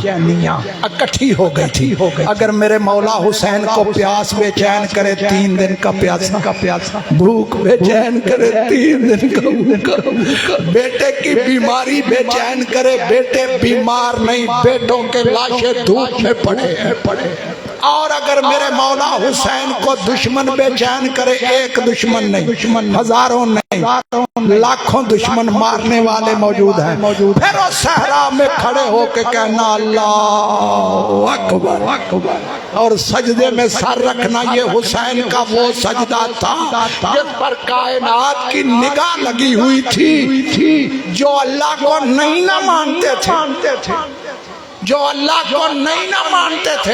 اکٹھی ہو گئی تھی. اگر میرے مولا حسین کو پیاس بے چین کرے 3 دن کا پیاسا, بھوک بے چین کرے 3 دن کا بھوکا, بیٹے کی بیماری بے چین کرے, بیٹے بیمار نہیں, بیٹوں کے لاشیں دھوپ میں پڑے ہیں. اور اگر میرے مولا حسین کو دشمن بے چین کرے, ایک دشمن نہیں, ہزاروں نہیں, لاکھوں دشمن مارنے والے موجود ہیں, پھر وہ صحرا میں کھڑے ہو کے کہنا اللہ اکبر, اور سجدے میں سر رکھنا. یہ حسین کا وہ سجدہ تھا جس پر کائنات کی نگاہ لگی ہوئی تھی. جو اللہ کو نہیں نہ مانتے تھے, جو اللہ کو نہیں نہ مانتے تھے,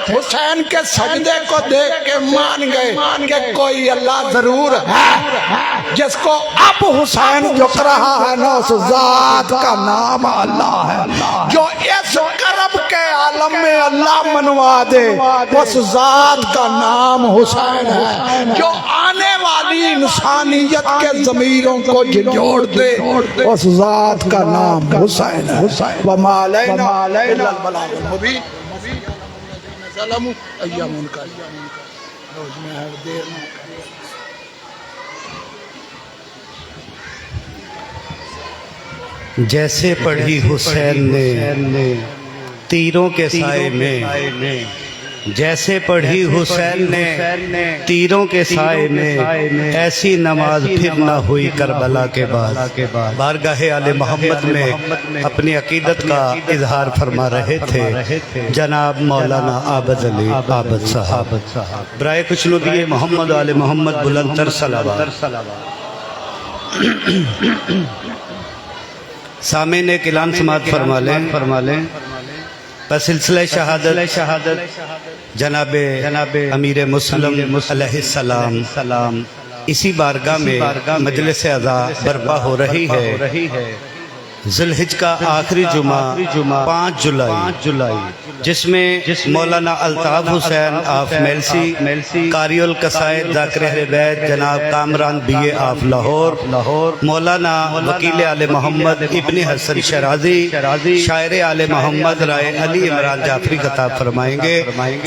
حسین کے سجدے کو دیکھ کے مان گئے کہ کوئی اللہ ضرور ہے. جس کو اب حسین جھک رہا ہے نا اس ذات کا نام اللہ ہے. جو اس کرب کے عالم میں اللہ منوا دے اس ذات کا نام حسین ہے. جو آنے والی انسانیت کے ضمیروں کو جھنجھوڑ دے اس ذات کا نام حسین ہے. وما علینا الا البلاغ المبین. ظلموا ایام کا روز میں ہے دیر نہ جیسے پڑھی حسین نے تیروں کے سائے میں, جیسے پڑھی حسین نے تیروں کے سائے میں, ایسی نماز پھر نہ ہوئی کربلا کے بعد. بارگاہ آل محمد میں اپنی عقیدت کا اظہار فرما رہے تھے جناب مولانا عابد علی عابد صاحب. برائے خوشنودی محمد آل محمد بلند تر صلوات. سامعین ایک اعلان سماعت فرما لیں. بسلسلہ شہادت جناب امیر مسلم علیہ السلام اسی بارگاہ میں مجلس عزا برپا ہو رہی ہے. ذوالحج کا آخری جمعہ 5 جولائی جس میں مولانا الطاف حسین آف میلسی, قاری القصائد ذاکر اہل بیت جناب Kamran B A of Lahore, مولانا وکیل آل محمد ابن حسن شرازی, شاعر آل محمد رائے علی عمران جعفری خطاب فرمائیں گے.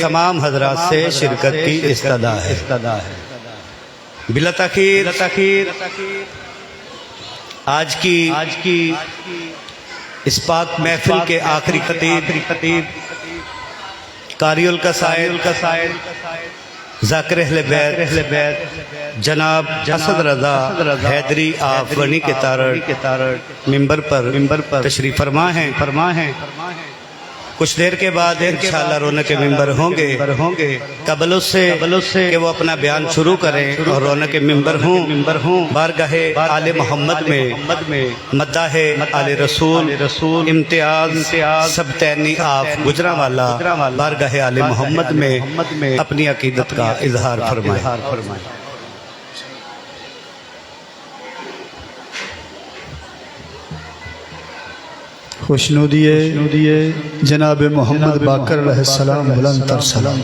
تمام حضرات سے شرکت کی استدعا ہے. بلا تاخیر آج کی اس پاک محفل کے آخری خطیب قاری القصائد ذاکر اہل بیت جناب اسد رضا حیدری آف غنی کے تارڑ ممبر پر تشریف فرما ہیں. کچھ دیر کے بعد انشاءاللہ رونق ممبر ہوں گے. قبل اس سے کہ وہ اپنا بیان شروع کریں اور رونق ممبر ہوں, بارگاہ آل محمد میں مداح آل رسول امتیاز سبتینی آف گجرانوالا بارگاہ آل محمد میں اپنی عقیدت کا اظہار فرمائیں. خوشنودی جناب محمد باقر علیہ السلام بلند تر سلام.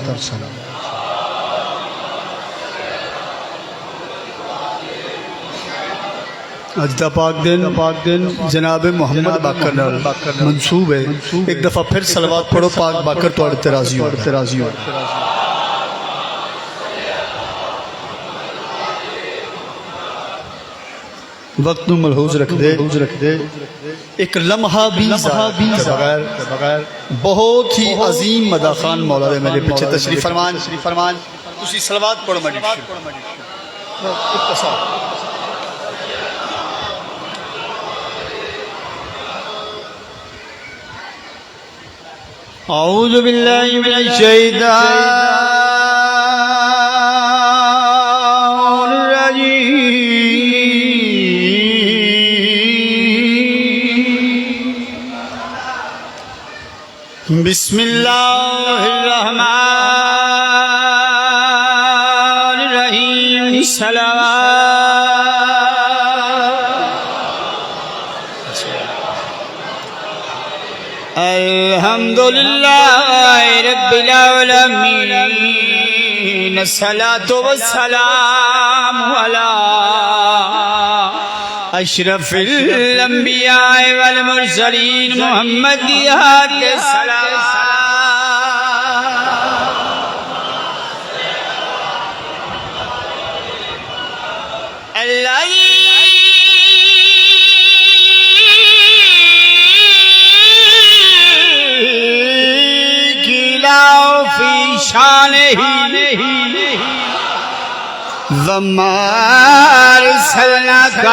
اج دا پاک دن جناب محمد باقر منصوب ہے. ایک دفعہ پھر صلوات پڑھو پاک باقر تو اعتراضی ہو. وقت نو ملحوظ رکھ دے. ایک لمحہ بھی بغیر بہت ہی عظیم مدا خان مولا دے میرے پیچھے تشریف فرمان. تسی صلوات پڑھو مجھے. اعوذ باللہ من الشیطان بسم اللہ الرحمن الرحیم. الحمدللہ رب العالمین العالمین الصلاۃ والسلام علی اشرف الانبیاء والمرسلین محمد کے سلام وما ارسلناک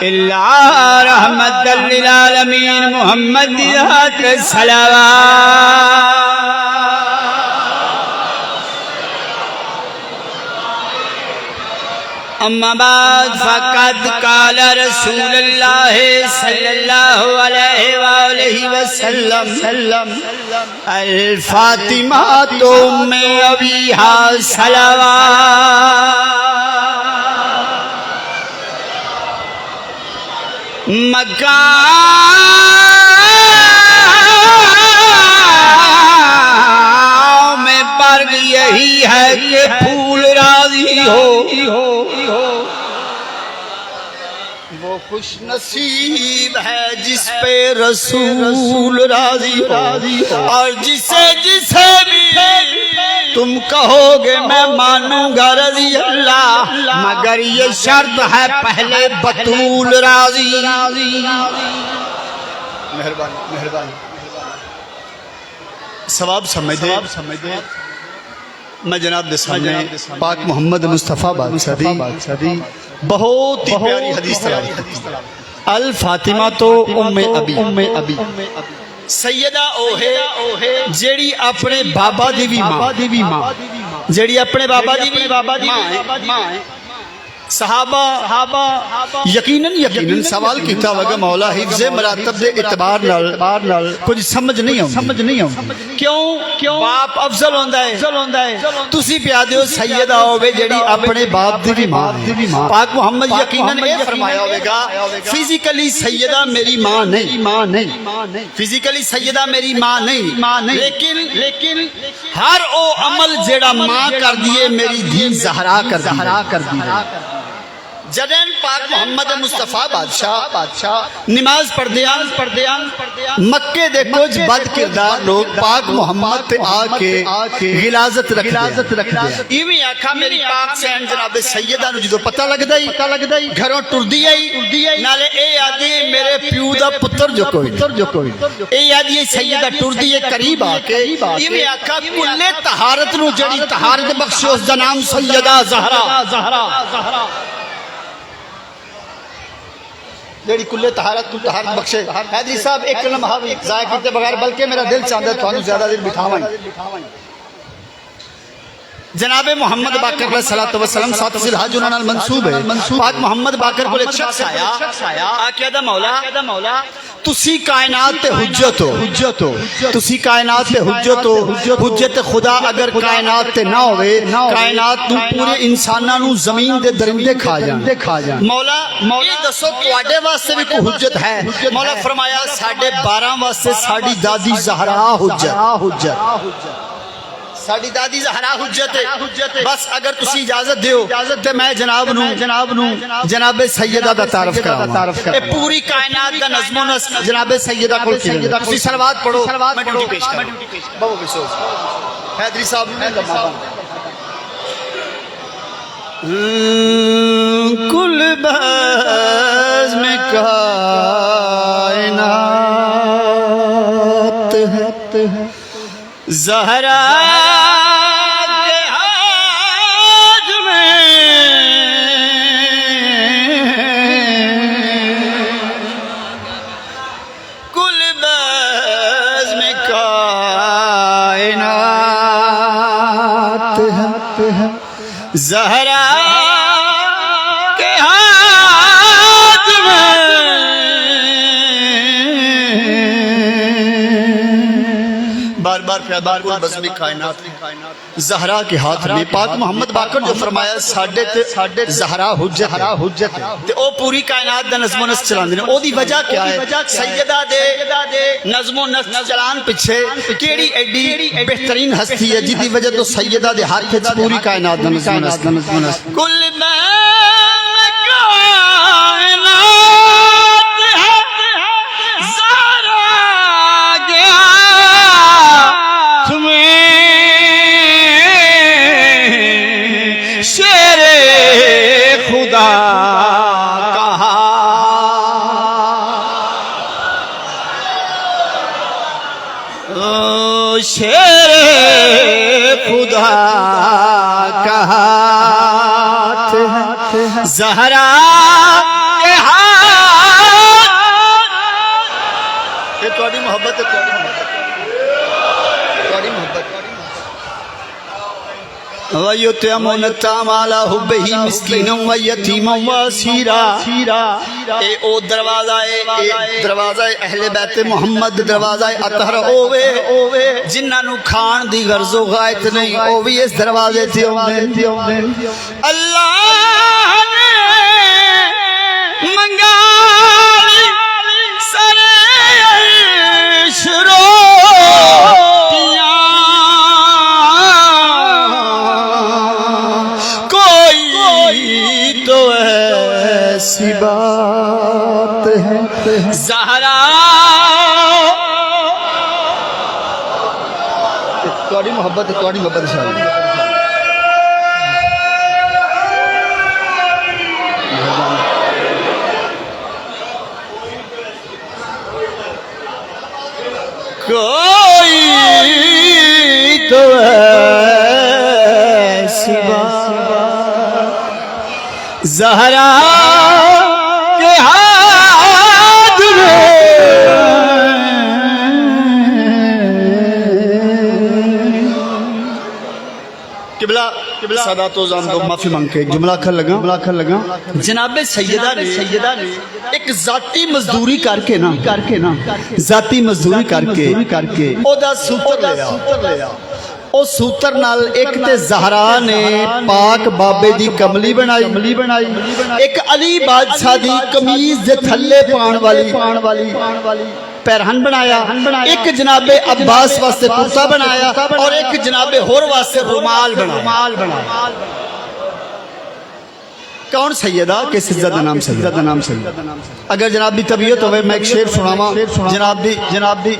الا رحمۃ للعالمین محمد کے صلوات اما بعد فقد قال رسول اللہ صلی اللہ علیہ وآلہ وسلم الفاطمہ ام ابیہا صلوات مقام میں فرق یہی ہے کہ پھول راضی ہو وہ خوش نصیب ہے جس پہ رسول راضی ہو اور جسے بھی تم کہو گے میں مانوں گا رضی اللہ مگر یہ شرط ہے پہلے بطول راضی مہربانی ثواب سمجھ دے میں جناب دے سامنے پاک محمد مصطفیٰ بادشاہ دی بہت ہی پیاری حدیث تلاوت الفاطمہ تو ام ابی سیدہ اوہے جیڑی اپنے بابا دی بھی ماں جیڑی اپنے بابا دی ماں صحابہ یقیناً سوال کیتا ہوگا مولا حفظ مراتب دے اعتبار نال کچھ سمجھ نہیں ہوں کیوں باپ افضل ہوندا ہے تسی پیادے ہو سیدہ ہوے جڑی اپنے باپ دی بھی ماں پاک محمد یقیناً یہ فرمایا ہوئے گا فزیکلی سیدہ میری ماں نہیں فزیکلی سیدہ میری ماں نہیں لیکن ہر او عمل جڑا ماں کر دیے میری دھی زہرا کر دی جدین پاک محمد مصطفیٰ بادشاہ نماز پڑھ دیا مکے دے کچھ بد کردار لوگ پاک محمد تے آ کے غلاظت رکھ دیا ایویں آکھا میری پاک سین جناب سیدہ نو جدو پتہ لگ دائی گھروں ٹر دی نالے اے آدھی میرے پیو دا پتر جو کوئی اے آدھی سیدہ ٹر دی قریب آ کے ایویں آکھا کل طہارت نو جڑی طہارت بخشو اس دا نام سیدہ زہرا جیڑی کلے طہارت بخشے حیدری صاحب ایک لمحہ بھی ضائع کیتے بغیر بلکہ میرا دل چاہتا ہے تو زیادہ دل بٹھاواں جناب محمد باقر علیہ الصلوۃ والسلام سات ذی الحج انہاں نال منسوب ہے پاک محمد باقر کو ایک شخص آیا آکھیا دا مولا تسی کائنات تے حجت ہو تسی کائنات تے حجت ہو حجت خدا اگر کائنات تے نہ ہوئے کائنات نو پورے انساناں نو زمین دے درندے کھا جان مولا یہ دسو تواڈے واسطے بھی کوئی حجت ہے مولا فرمایا 12.5 واسطے ساڈی دادی زہرا حجت ساڈی دادی زہرا حجت ہے بس اگر تسی اجازت دیو تے میں جناب نو جناب سیدہ دا تعارف کراواں اے پوری کائنات دا نظم و نسق جناب سیدہ کول کیتا تسی صلوات پڑھو میں ڈیوٹی پیش کراں بہو بسوز حیدری صاحب نے لمحہ کل بزم کائنات ہے زہرا کے ہاتھ میں کل بزم کائنات ہے زہرا کے ہاتھ میں بار بار پیدا کول بزم کائنات زہرا کے ہاتھ میں پاک محمد باقر جو فرمایا ساڈے تے زہرا حجت تے او پوری کائنات دا نظم و نسق چلاندے نے او دی وجہ کیا ہے سیدہ دے نظم و نسق چلان پیچھے کیڑی ایڈی بہترین ہستی ہے جدی وجہ تو سیدہ دے ہاتھ وچ پوری کائنات دا نظم و نسق کل میں شیر خدا کا ہاتھ ہے زہرا کے ہاتھ یہ تواڈی محبت ہے تواڈی محبت وَيُطْعِمُونَ الطَّعَامَ عَلَىٰ حُبِّهِ مِسْكِينًا وَيَتِيمًا وَأَسِيرًا اے او دروازہ اہل بیت محمد دروازہ اطہر اوے جنہاں نو کھان دی غرض و غایت نہیں او بھی اس دروازے تے اوندے اللہ نے منگا سر عرش ایسی بات ہے زہرا تواڈی محبت شاید کوئی تو ایسی بات زہرا کے ہاتھ میں قبلہ سادات و زام دو معافی مانگ کے ایک جملہ کھل لگا جناب سیدہ نے ایک ذاتی مزدوری کر کے ذاتی مزدوری کر کے او دا سوتر لیا او سوتر نال ایک تے زہرا نے پاک بابے دی کملی بنائی ایک علی بادشاہ دی قمیض دے تھلے پان والی پیرہن بنایا ایک جناب عباس واسطے کرتا بنایا اور ایک جناب ہور واسطے رومال بنایا کون سیدہ کس عزت دا نام سیدہ اگر جناب دی طبیعت ہوئے میں ایک شعر سناواں جناب دی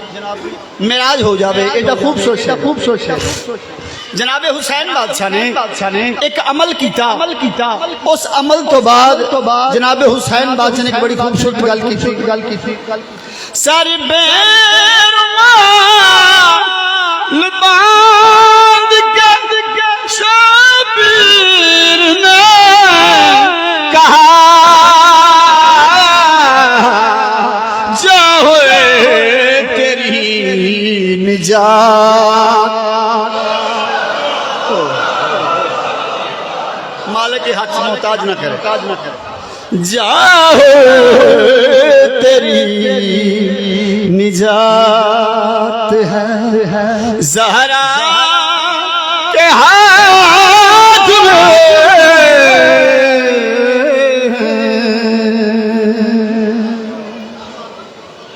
معراج ہو جاوے ایڈا خوب سوچ جناب حسین بادشاہ نے ایک عمل کیتا اس عمل تو بعد جناب حسین بادشاہ نے ایک بڑی خوبصورت گل کی تھی سر بیر باندھ کے شبیر نے کہا جاؤ تیری نجات مالک کے ہاتھ سے محتاج نہ کرے جاؤ تیری نجات ہے زہرا کے ہاتھ میں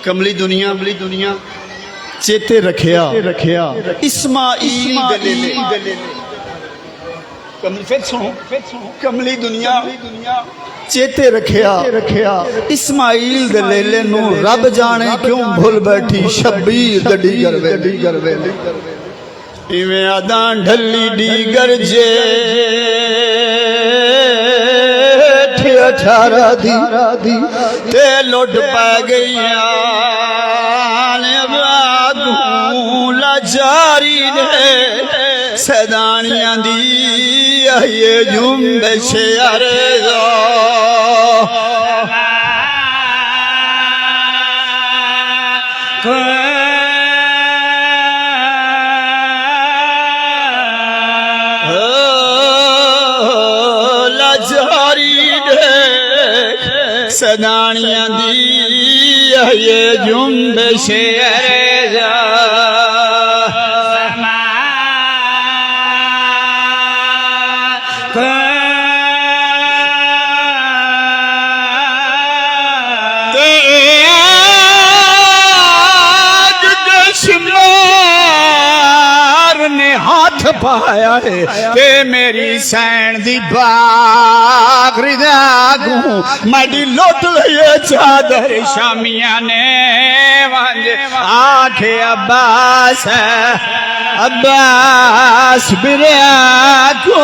کملی دنیا چیتے رکھیا اسماعیل دلیلے کملی دنیا چیتے رکھیا اسماعیل دلیلے نو رب جانے کیوں بھول بیٹھی شبیر دڈیگر وے ایویں آدان ڈھلی ڈیگر جے 18 دی تے لٹ پہ گئیاں بادوں لاجاری نے سیدانیاں دی یہ جنبش عرضا سدانیاں دی یہ جنبش عرضا ہاتھ پایا ہے کہ میری سین دی باغری داگوں مڈی لوٹ لئے چادر شامیاں نے وانج آنکھے عباس عباس بریا کو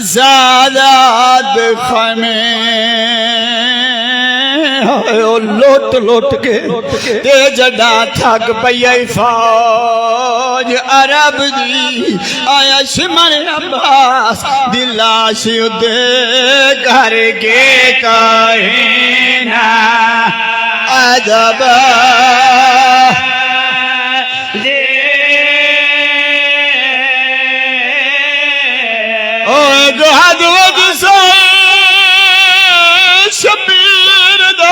زادات خیمے لوٹ لوٹ کے تے جڈا تھک پئی فوج عرب دی آیا شمن عباس دی لاش دے کر کے کائنا عجب حدود سے شبیر دا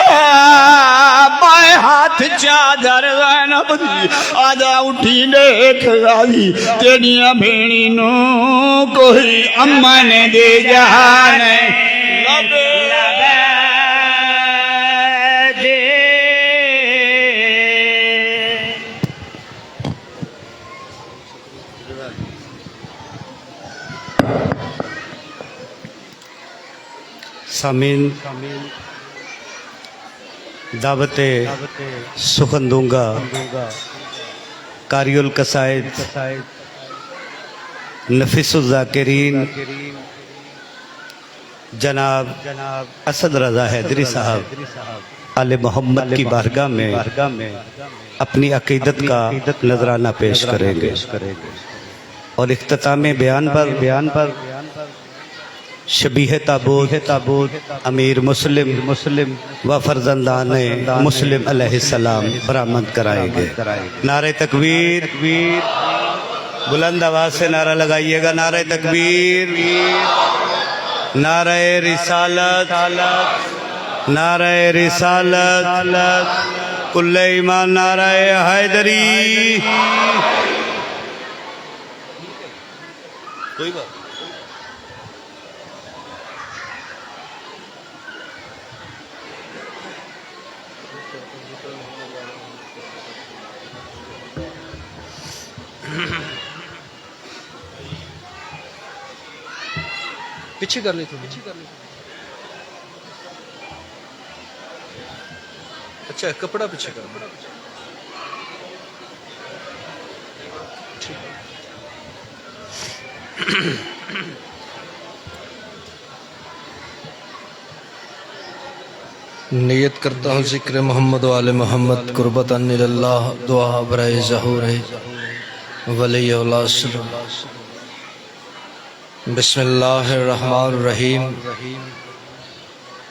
بائیں ہاتھ چادر زینب دی آدھا اٹھی دیکھ غازی تیڑیاں بھیڑی نو کوئی امن دے جہان لبے دے سامعین دعوت سخن دوں گا قاری القصائد نفیس الذاکرین جناب اسد رضا حیدری صاحب آل محمد کی بارگاہ میں اپنی عقیدت کا نذرانہ پیش کریں گے اور اختتام بیان پر شبیہ تابوت امیر مسلم و فرزندان مسلم علیہ السلام برآمد کرائیں گے۔ نعرہ تکبیر، بلند آواز سے نعرہ لگائیے گا، نعرہ تکبیر، نعرہ رسالت، نعرہ رسالت، کل ایمان، نعرہ حیدری۔ کوئی بات پیچھے کر لی تھی اچھا کپڑا پیچھے کر نیت کرتا ہوں ذکر محمد و آل محمد قربتاً اللہ، دعا برائے ظہور ولی اولا سلم۔ بسم اللہ الرحمن الرحیم۔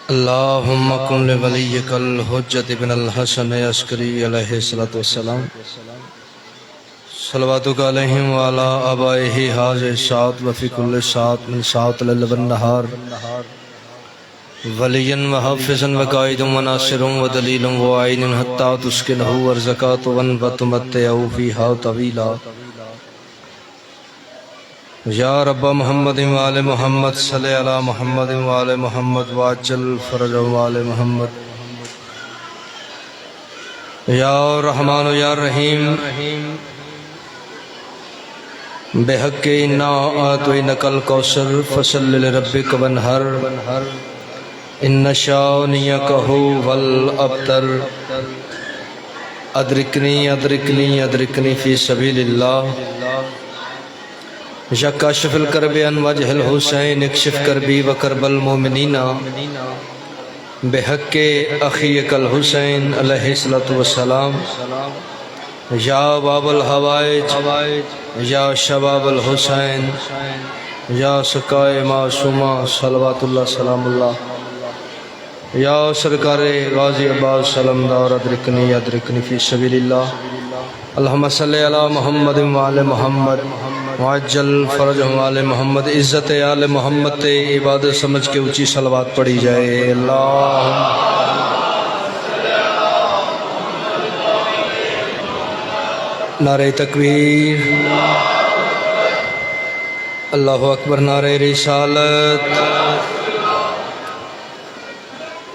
اللہم کن لولیک الحجت بن الحسن عسکری علیہ السلام، صلواتک علیہم وعلا آبائہ حاضر سات وفی کل سات من سات لیل والنہار، ولیا و حافظا و قائد و ناصر و دلیل و عین حتی تسکنہ ورزکات و تمتعو فیہا طویلا۔ یا رب محمد و آل محمد صلی علی محمد و آل محمد واجل فرج و آل محمد۔ یا رحمان و یا رحیم، بحق انا آتینک الکوثر فصل لربک وانحر، ان شانئک ھو الابتر۔ ادرکنی ادرکنی ادرکنی فی سبیل اللہ، یا کاشف الکرب عن وجہ الحسین اکشف کربی و کرب المومنین، بحق اخیک الحسین علیہ السلام۔ یا باب الحوائج، یا شباب الحسین، یا سقائے معصومہ صلوات اللہ سلام اللہ، یا سرکار غازی عباس سلام دار ادرکنی ادرکنی فی سبیل اللہ۔ اللہم صلی علی محمد و آل محمد معجل فرجہم آل محمد۔ عزت آل محمد تے عبادت سمجھ کے اونچی صلوات پڑھی جائے۔ اللہم نعرہ تکبیر، اللہ اکبر، نعرہ رسالت،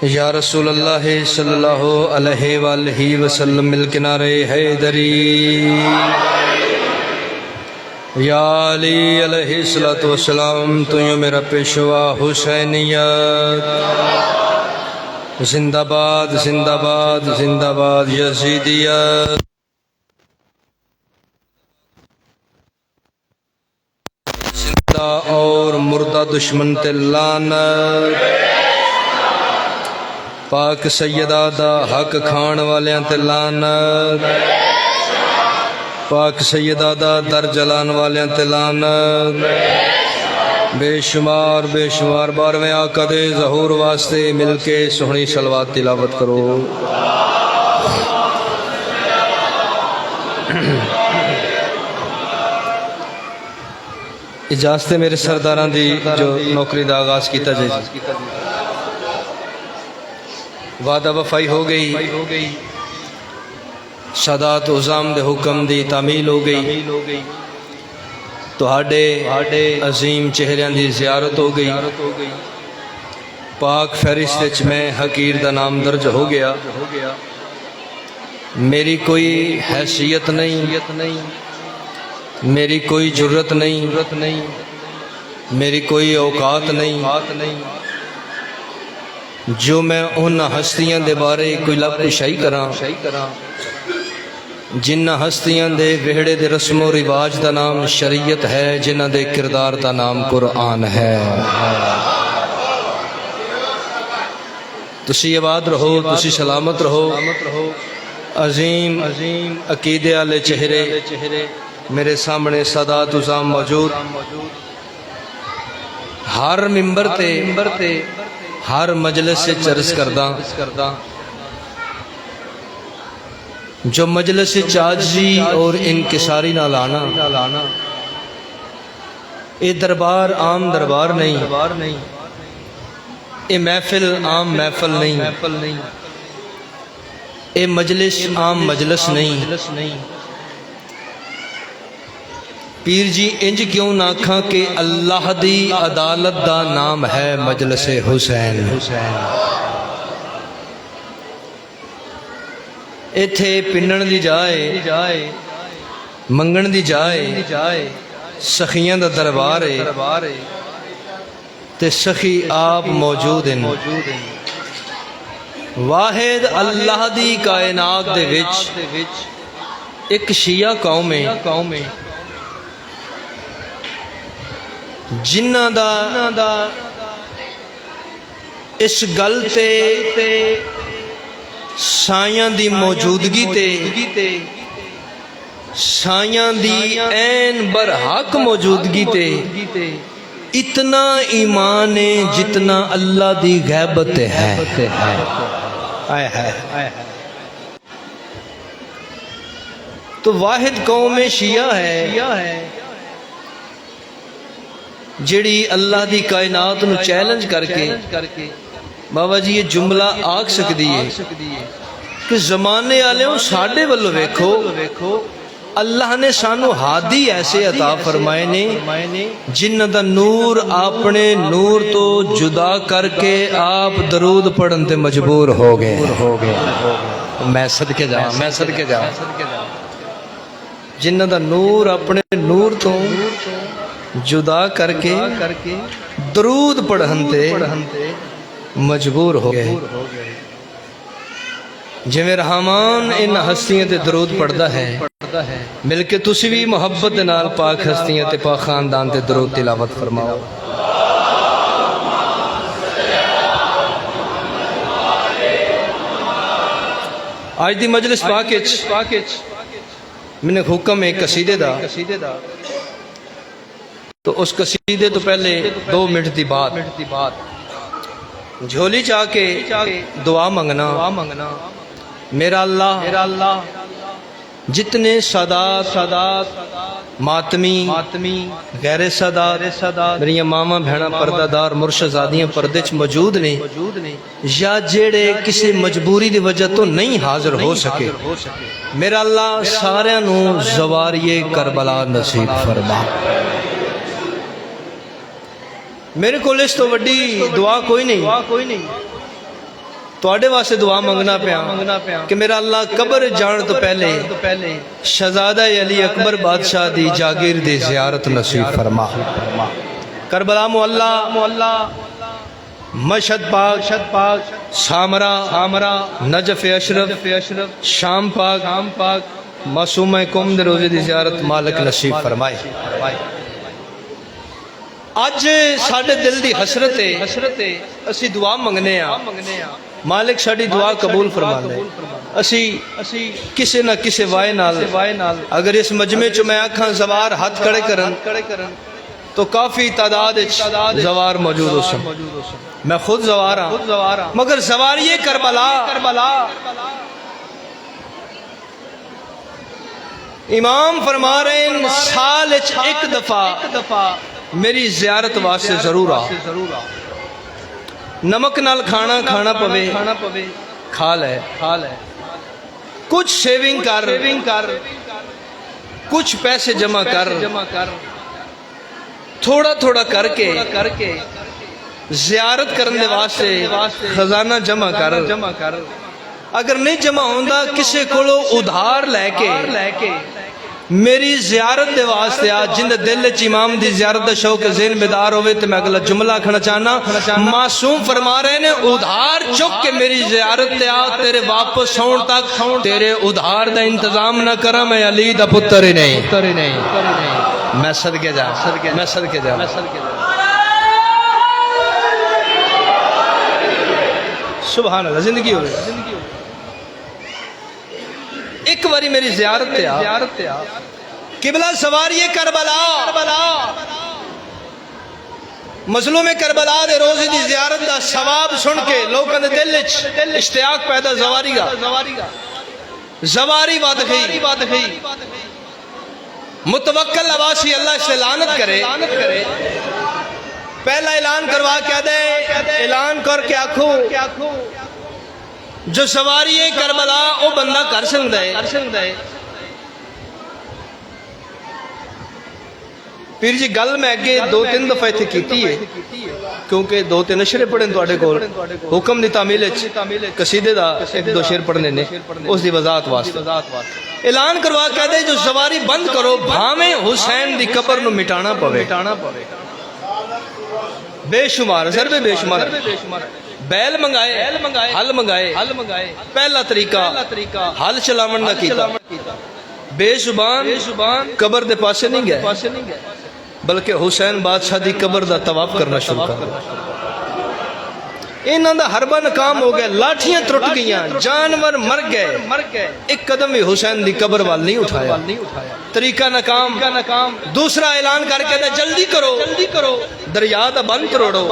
یا رسول اللہ صلی اللہ علیہ وآلہ وسلم الکنارے حیدری، یا علی علیہ السلام تو یوں میرا پیشوا حسینیت، زندہ باد زندہ باد زندہ باد یزیدیت، زندہ اور مردہ دشمن تے لعنت، پاک سیدہ دا حق کھان والیاں تے لعنت، پاک سیدہ دا در جلان والیاں تے لعنت، بے شمار بارویں آقا دے ظہور واسطے مل کے سہنی صلوات تلاوت کرو۔ اجازت ہے میرے سرداراں دی جو نوکری دا آغاز کیتا جائے، وعدہ وفائی ہو گئی، سادات عظام دے حکم دی تعمیل ہو گئی، تہاڈے عظیم چہریاں دی زیارت ہو گئی، پاک فہرست وچ میں حقیر دا نام درج ہو گیا، میری کوئی حیثیت نہیں، میری کوئی جرت نہیں، میری کوئی اوقات نہیں جو میں ان ہستیاں دے بارے کوئی لب کشائی کراں جنہ ہستیاں دے وہڑے دے رسم و رواج دا نام شریعت ہے، جنہ دے کردار دا نام قرآن ہے۔ تسی آباد رہو، تسی سلامت رہو، عظیم عقیدے والے چہرے میرے سامنے سادات عظام موجود، ہر ممبر تے ہر مجلس سے چرس کردہ جو مجلس عاجزی اور انکساری نہ لانا، اے دربار عام دربار نہیں، اے محفل عام محفل نہیں، اے مجلس عام مجلس نہیں۔ پیر جی انج کیوں نہ کھاں کہ اللہ دی عدالت دا نام ہے مجلس حسین۔ ایتھے پنن دی جائے، منگن دی جائے، سخیاں دا دربار ہے تے سخی آپ موجود ہیں۔ واحد اللہ دی کائنات دے وچ ایک شیعہ قوم ہے جنہ دا اس گل تے سائیاں دی موجودگی تے سائیاں دی این برحق موجودگی تے اتنا ایمان ہے جتنا اللہ دی غیبت ہے۔ تو واحد قوم شیعہ ہے جڑی اللہ دی کائنات نو چیلنج کر کے بابا جی یہ جملہ آکھ سکتی ہے کہ زمانے آلیوں ساڑھے والو ویکھو، اللہ نے سانو ہادی ایسے عطا فرمائے نے جنہ دا نور اپنے نور تو جدا کر کے آپ درود پڑھن تے مجبور ہو گئے۔ میں صدقے جا جنہ دا نور اپنے نور تو جدا کر کے درود پڑھن تے مجبور ہو گئے۔ جویں رحمان ان ہستیاں تے درود پڑھدا ہے، مل کے تسی بھی محبت دے نال پاک ہستیاں تے پاک خاندان تے درود تلاوت فرماؤ۔ آج دی مجلس پاکچ میں نے حکم ایک قصیدے دا، تو اس قصیدے تو پہلے 2 منٹ دی بات جھولی چاہ کے دعا منگنا۔ میرا اللہ جتنے سادات ماتمی غیر سادات میری ماما بہنا پردہ دار مرشدزادیاں پردے چ موجود نے یا جیڑے کسی مجبوری دی وجہ تو نہیں حاضر ہو سکے، میرا اللہ سارے نو زواریے کربلا نصیب فرما۔ میرے کو اس تو وڈی دعا کوئی نہیں تواڈے واسطے دعا منگنا پیا کہ میرا اللہ قبر جان تو پہلے شہزادہ علی اکبر بادشاہ دی جاگیر دی زیارت نصیب فرما. کربلا معلّہ مشہد پاک سامرا نجف اشرف شام پاک معصومہ قوم دے روزے دی زیارت مالک نصیب فرمائے. اج ساڈے دل دی حسرت ہے اسی دعا منگنے ہاں مالک ساڈی دعا قبول فرما لے. اسی کسے نہ کسے وائے نال اگر اس مجمع چ میں آکھاں زوار ہاتھ کھڑے کرن تو کافی تعداد زوار موجود ہو سن. میں خود زوار ہاں مگر زواری کربلا امام فرما رہے ہیں سال ایک دفعہ میری زیارت واسطے ضرور آ. نمک نال کھانا پوے کھا لے کچھ سیونگ کر کچھ پیسے جمع کر تھوڑا کر کے زیارت کرنے واسطے خزانہ جمع کر. اگر نہیں جمع ہوندا کسے کولو ادھار لے کے میری زیارت دے واسطے آ. جن دل وچ امام دی زیارت دا شوق ذہن بیدار ہوئے تو میں اگلا جملہ کھنا چاہنا. معصوم فرما رہے نے ادھار چک کے میری زیارت تے آ. تیرے واپس ہون تک تیرے ادھار دا انتظام نہ کرا میں علی دا پتر ہی نہیں. میں صدقے جا سبحان اللہ. زندگی ہوئے ایک باری میری زیارت تے آ. قبلہ سواری کربلا مظلوم کربلا دے روزے دی زیارت دا ثواب سن کے لوکاں دے دل وچ اشتیاق پیدا زواری واد گئی. متوکل عواسی اللہ سے لعنت کرے. پہلا اعلان کروا کیا دے اعلان کر کے آکھو جو سواری کربلا او بندہ کر سکتا ہے. پیر جی گل میں اگے 2-3 دفعہ اتنے کیتی ہے کیونکہ 2-3 اشرے پڑھن تواڈے کول حکم دی تعمیل قصیدے دا 1-2 شعر پڑھنے نے اس دی وضاحت واسطے اعلان کروا کے دے جو سواری بند کرو بھاویں حسین دی قبر نو مٹانا پوے. بے شمار ضربے بے شمار بیل منگائے حل منگائے. پہلا طریقہ حل چلاون دا کیتا. بے زبان قبر دے پاسے نہیں گئے بلکہ حسین بادشاہ دی قبر دا طواف کرنا شروع کر دیا. انہاں دا حربہ ناکام ہو گیا. لاٹھیاں ٹوٹ گئیاں جانور مر گئے. ایک قدم بھی حسین دی قبر وال نہیں اٹھایا. طریقہ ناکام. دوسرا اعلان کر کے دے جلدی کرو دریا دا بند کروڑو.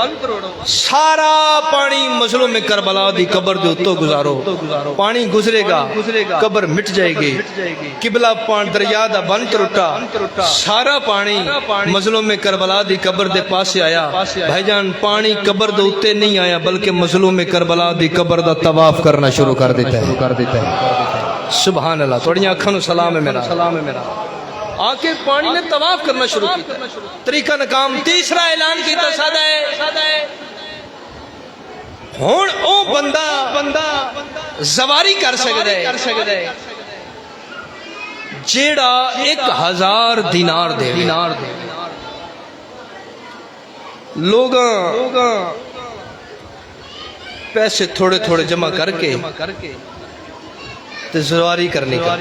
سارا پانی مظلوم کربلا دی قبر دے اتوں گزارو. پانی گزرے گا قبر مٹ جائے گی. قبلہ دریا دا بند ٹوٹا. سارا پانی مظلوم کربلا دی قبر دے پاسے آیا. بھائی جان پانی قبر دے اتے نہیں آیا بلکہ مظلوم کربلا دی قبر دا طواف کرنا شروع کر دیتا ہے. سبحان اللہ. تھوڑی آنکھوں نو سلام ہے میرا. آکے پانی نے طواف کرنا شروع کیتا. طریقہ ناکام. تیسرا اعلان کیتا سادہ ہے ہون او بندہ زواری کر سکتا ہے جیڑا 1000 دینار دے. لوگاں پیسے تھوڑے جمع کر کے زواری کرنے کا.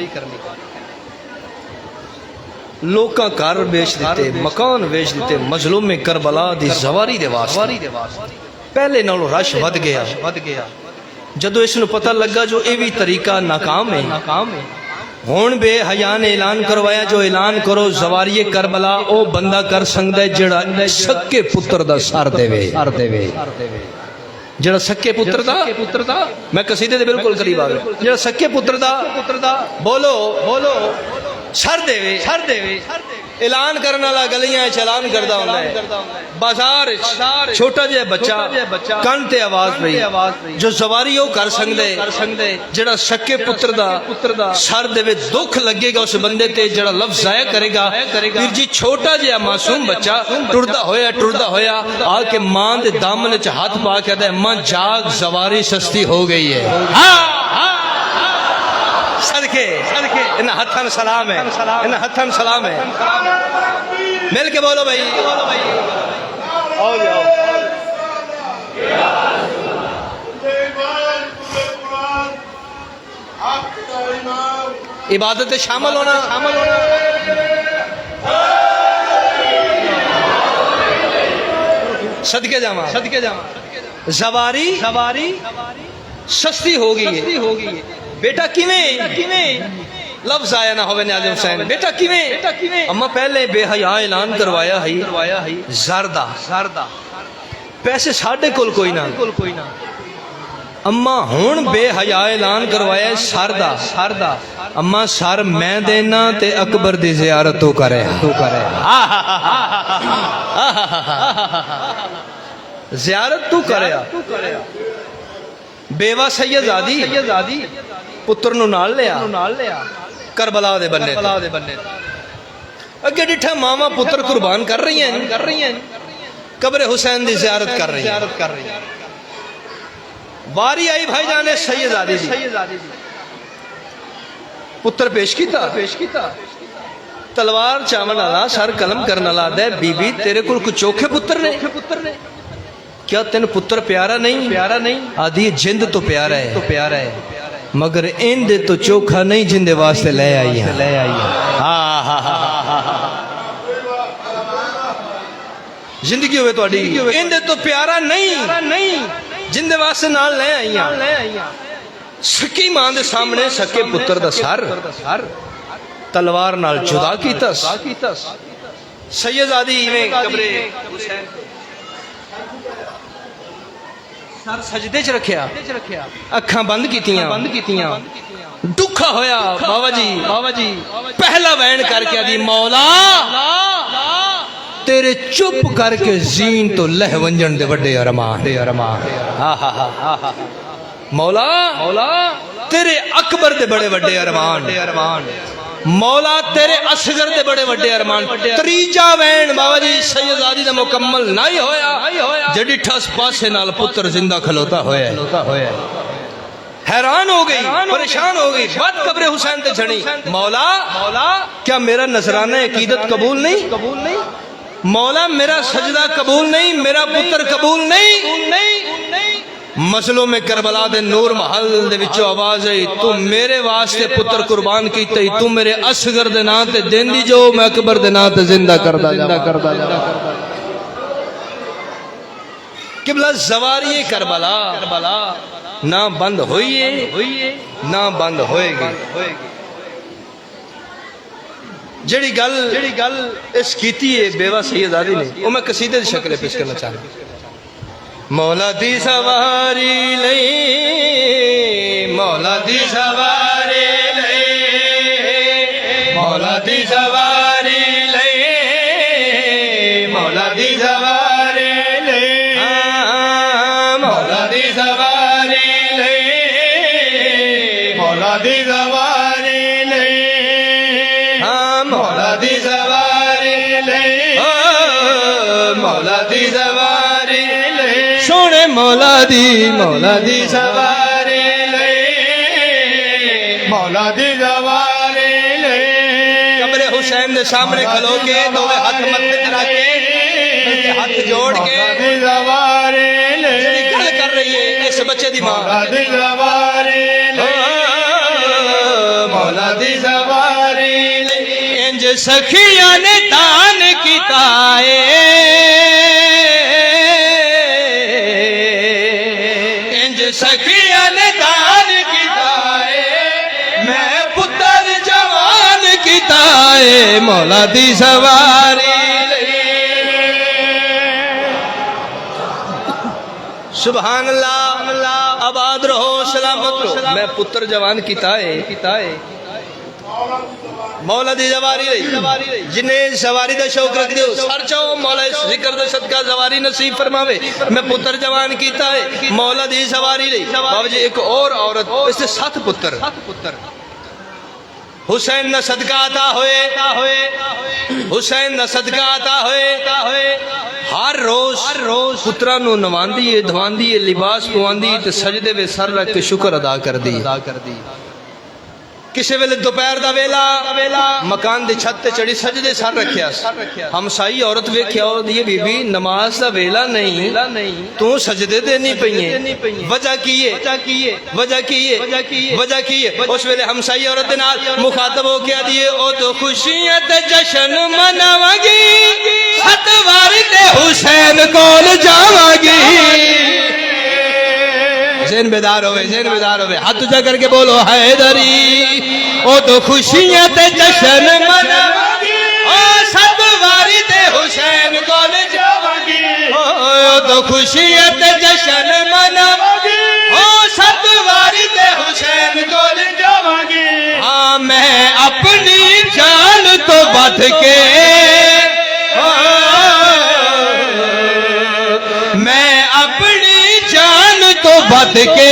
لوکاں کار بیچ دیتے مکان بیچ دیتے مظلوم کربلا دی زواری دے واسطے. پہلے نالوں رش ود گیا. جدو اس نو پتہ لگا جو اے بھی طریقہ ناکام ہے ہون بے حیا نے اعلان کروایا جو اعلان کرو زواری کربلا او بندہ کر سکدا ہے جڑا سکے پتر دا سر دے. جڑا سکے پتر دا میں قصیدے دے بالکل قریب آ گیا. جڑا سکے پتر دا بولو سر دے. اعلان کرنے والا گلیاں چلان کردا ہوندا ہے بازار چھوٹا جہا بچہ کن تے آواز پئی جو سواری وہ کر سکدے جڑا سکے پتر دا سر دے وچ دکھ لگے گا اس بندے تے جڑا لفظ ضائع کرے گا پھر جی چھوٹا جہا معصوم بچہ ٹردا ہویا آ کے ماں دے دامن وچ ہاتھ پا کے کہدا ہے ماں جاگ سواری سستی ہو گئی ہے صدقے ان ہتھن سلام ہے ان ہتھن سلام ہے مل کے بولو بھائی آؤ جاؤ عبادت میں شامل ہونا صدقے جاواں زواری سستی ہو گئی ہے بیٹا کیویں لفظ آیا نہ ہوئے نیاز حسین بیٹا کیویں اما پہلے بے حیا اعلان کروایا ہی زردہ پیسے ساڈے کول کوئی نہ اما ہون بے حیا اعلان کروایا سردہ اما سر میں دینا تے اکبر دی زیارت تو کرے زیارت تو کرے بیوہ سید آدی پتر نو نال لیا کربلا دے بننے اگے ڈٹھا ماما پتر قربان کر رہی ہیں قبر حسین دی زیارت کر رہی ہیں واری آئی بھائی جانے سید آدی پتر پیش کیتا تلوار چاون والا سر قلم کرن والا دے بی بی تیرے کول کچھ چوکھے پتر نے کیا تین پتر پیارا نہیں آدھی جند تو پیارا ہے مگر ان دے تو چوکھا نہیں جن دے واسطے لے آئی ہیں زندگی ہوئے تو اڈی ان دے تو پیارا نہیں جن دے واسطے نال لے آئی ہیں سکی ماں دے سامنے سکے پتر دا سر تلوار نال جدا کیتا سید آدی میں قبرے حسین سر سجدے چ رکھیا اکھاں بند کیتیاں دکھا ہویا بابا جی پہلا وین کر کے دی مولا تیرے چپ کر کے زین تو لہ ونجن دے وڈے ارمان مولا تیرے اکبر دے بڑے وڈے ارمان مولا تیرے اصغر دے بڑے وڈے ارمان تریجا وین بابا جی سیدزادی دا مکمل نہیں ہویا جڑی ٹھس پاسے نال پتر زندہ کھلوتا ہویا حیران ہو گئی پریشان ہو گئی بات قبر حسین تے چھڑی مولا کیا میرا نذرانہ عقیدت قبول نہیں مولا میرا سجدہ قبول نہیں میرا پتر قبول نہیں مسلوں میں کربلا دے نور محل دے وچوں آواز ہے تو میرے واسطے پتر قربان کیتے ہی تو میرے اصغر دے نام تے دیندی جو میں اکبر دے نام تے زندہ کردا قبلہ زواری کربلا نہ بند ہوئی نہ بند ہوئے گی جڑی گل اس کیتی ہے بیوہ سیدزادی نے وہ میں قصیدے دی شکل پیش کرنا چاہتا ہوں مولا دی سواری لئی مولا دی سواری لئی مولا دی سواری لئی مولا دی سواری لئی مولا دی سواری لئی مولا دی سواری لئی مولا دی سواری لئی مولا دی سواری سونے مولا دی سواری لئی مولا دی سواری لئی قبر حسین دے سامنے کھلو کے دوے ہاتھ متھے رکھ کے ہاتھ جوڑ کے مولا دی سواری لئی گل کر رہی ہے اس بچے دی ماں مولا دی سواری لئی مولا دی سواری لئی انج سخیاں نے دان کیتا ہے سخیاں نے دان کیتا ہے میں پتر جوان کیتا ہے مولا دی سواری سبحان اللہ آباد رہو سلامت رہو میں پتر جوان کیتا ہے مولا دی زواری رہی جنہیں سواری دا شوق رکھ دیو سر چاہو مولا ذکر دا صدقہ زواری نصیب فرماوے میں پتر جوان کیتا ہے مولا دی زواری رہی بابا جی ایک اور عورت اس سے 7 پتر حسین نہ صدقہ عطا ہوئے حسین نہ صدقہ عطا ہوئے ہر روز پترہ نو نواندی ہے دھواندی ہے لباس پواندی تے سجدے وے سر رکھ کے شکر ادا کر دی کسے ویلے دوپہر دا ویلا مکان دی چھت تے چڑھی سجدے سر رکھیا ہمسائی عورت ویکھیا دی بی بی نماز دا ویلا نہیں تو سجدے دینی پئیں وجہ کیے اس ویلے ہمسائی عورت دے نال مخاطب ہو کے دیے او تو خوشیاں تے جشن مناواں گی 7 واری تے حسین کول جاواں گی ذہن بیدار ہوئے ہاتھ اونچا کر کے بولو حیدری او تو خوشیاں تے جشن مناواں گی او 7 واری تے حسین کول جاواں گی او تو خوشیاں تے جشن مناواں گی او 7 واری تے حسین کول جاواں گی ہاں میں اپنی جان تو بڑھ کے میں اپنی جان تو بد کے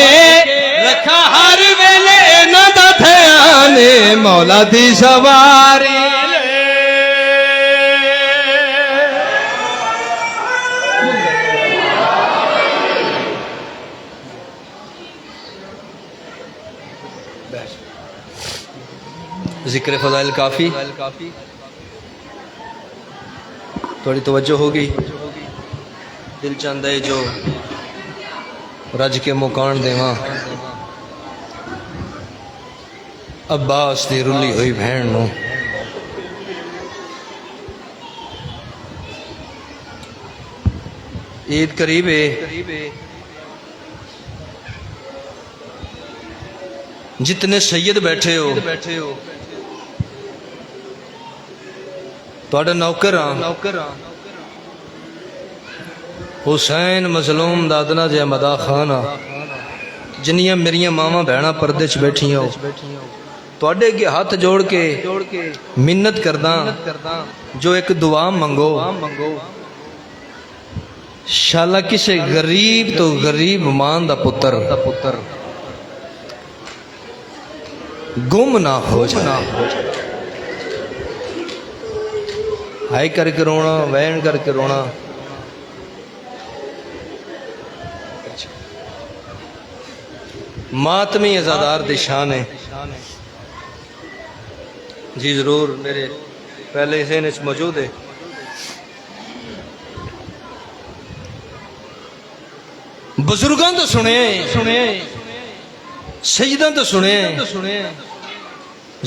رکھا ہر ویلے نہ دا دھیان مولا دی سواری ذکر فضائل کافی تھوڑی توجہ ہوگی دل چاہتا ہے جو رج کے مکان دیواں عباس دی رلی ہوئی بہن نو عید قریب ہے جتنے سید بیٹھے ہو تھوڑا نوکر حسین مظلوم دادنا جے مدا خانہ جنیاں میریاں ماما بہنا پردے چ بیٹھیاں ہو تواڈے کے ہاتھ جوڑ کے منت کرداں جو ایک دعا منگو شالا کسے غریب تو غریب مان دا پتر گم نہ ہو جائے ہائی کر کے رونا وین کر کے رونا ماتمی ازادار دی شان ہے جی ضرور میرے پہلے ذہن وچ موجود ہے بزرگاں تو سنے سجداں تو سنے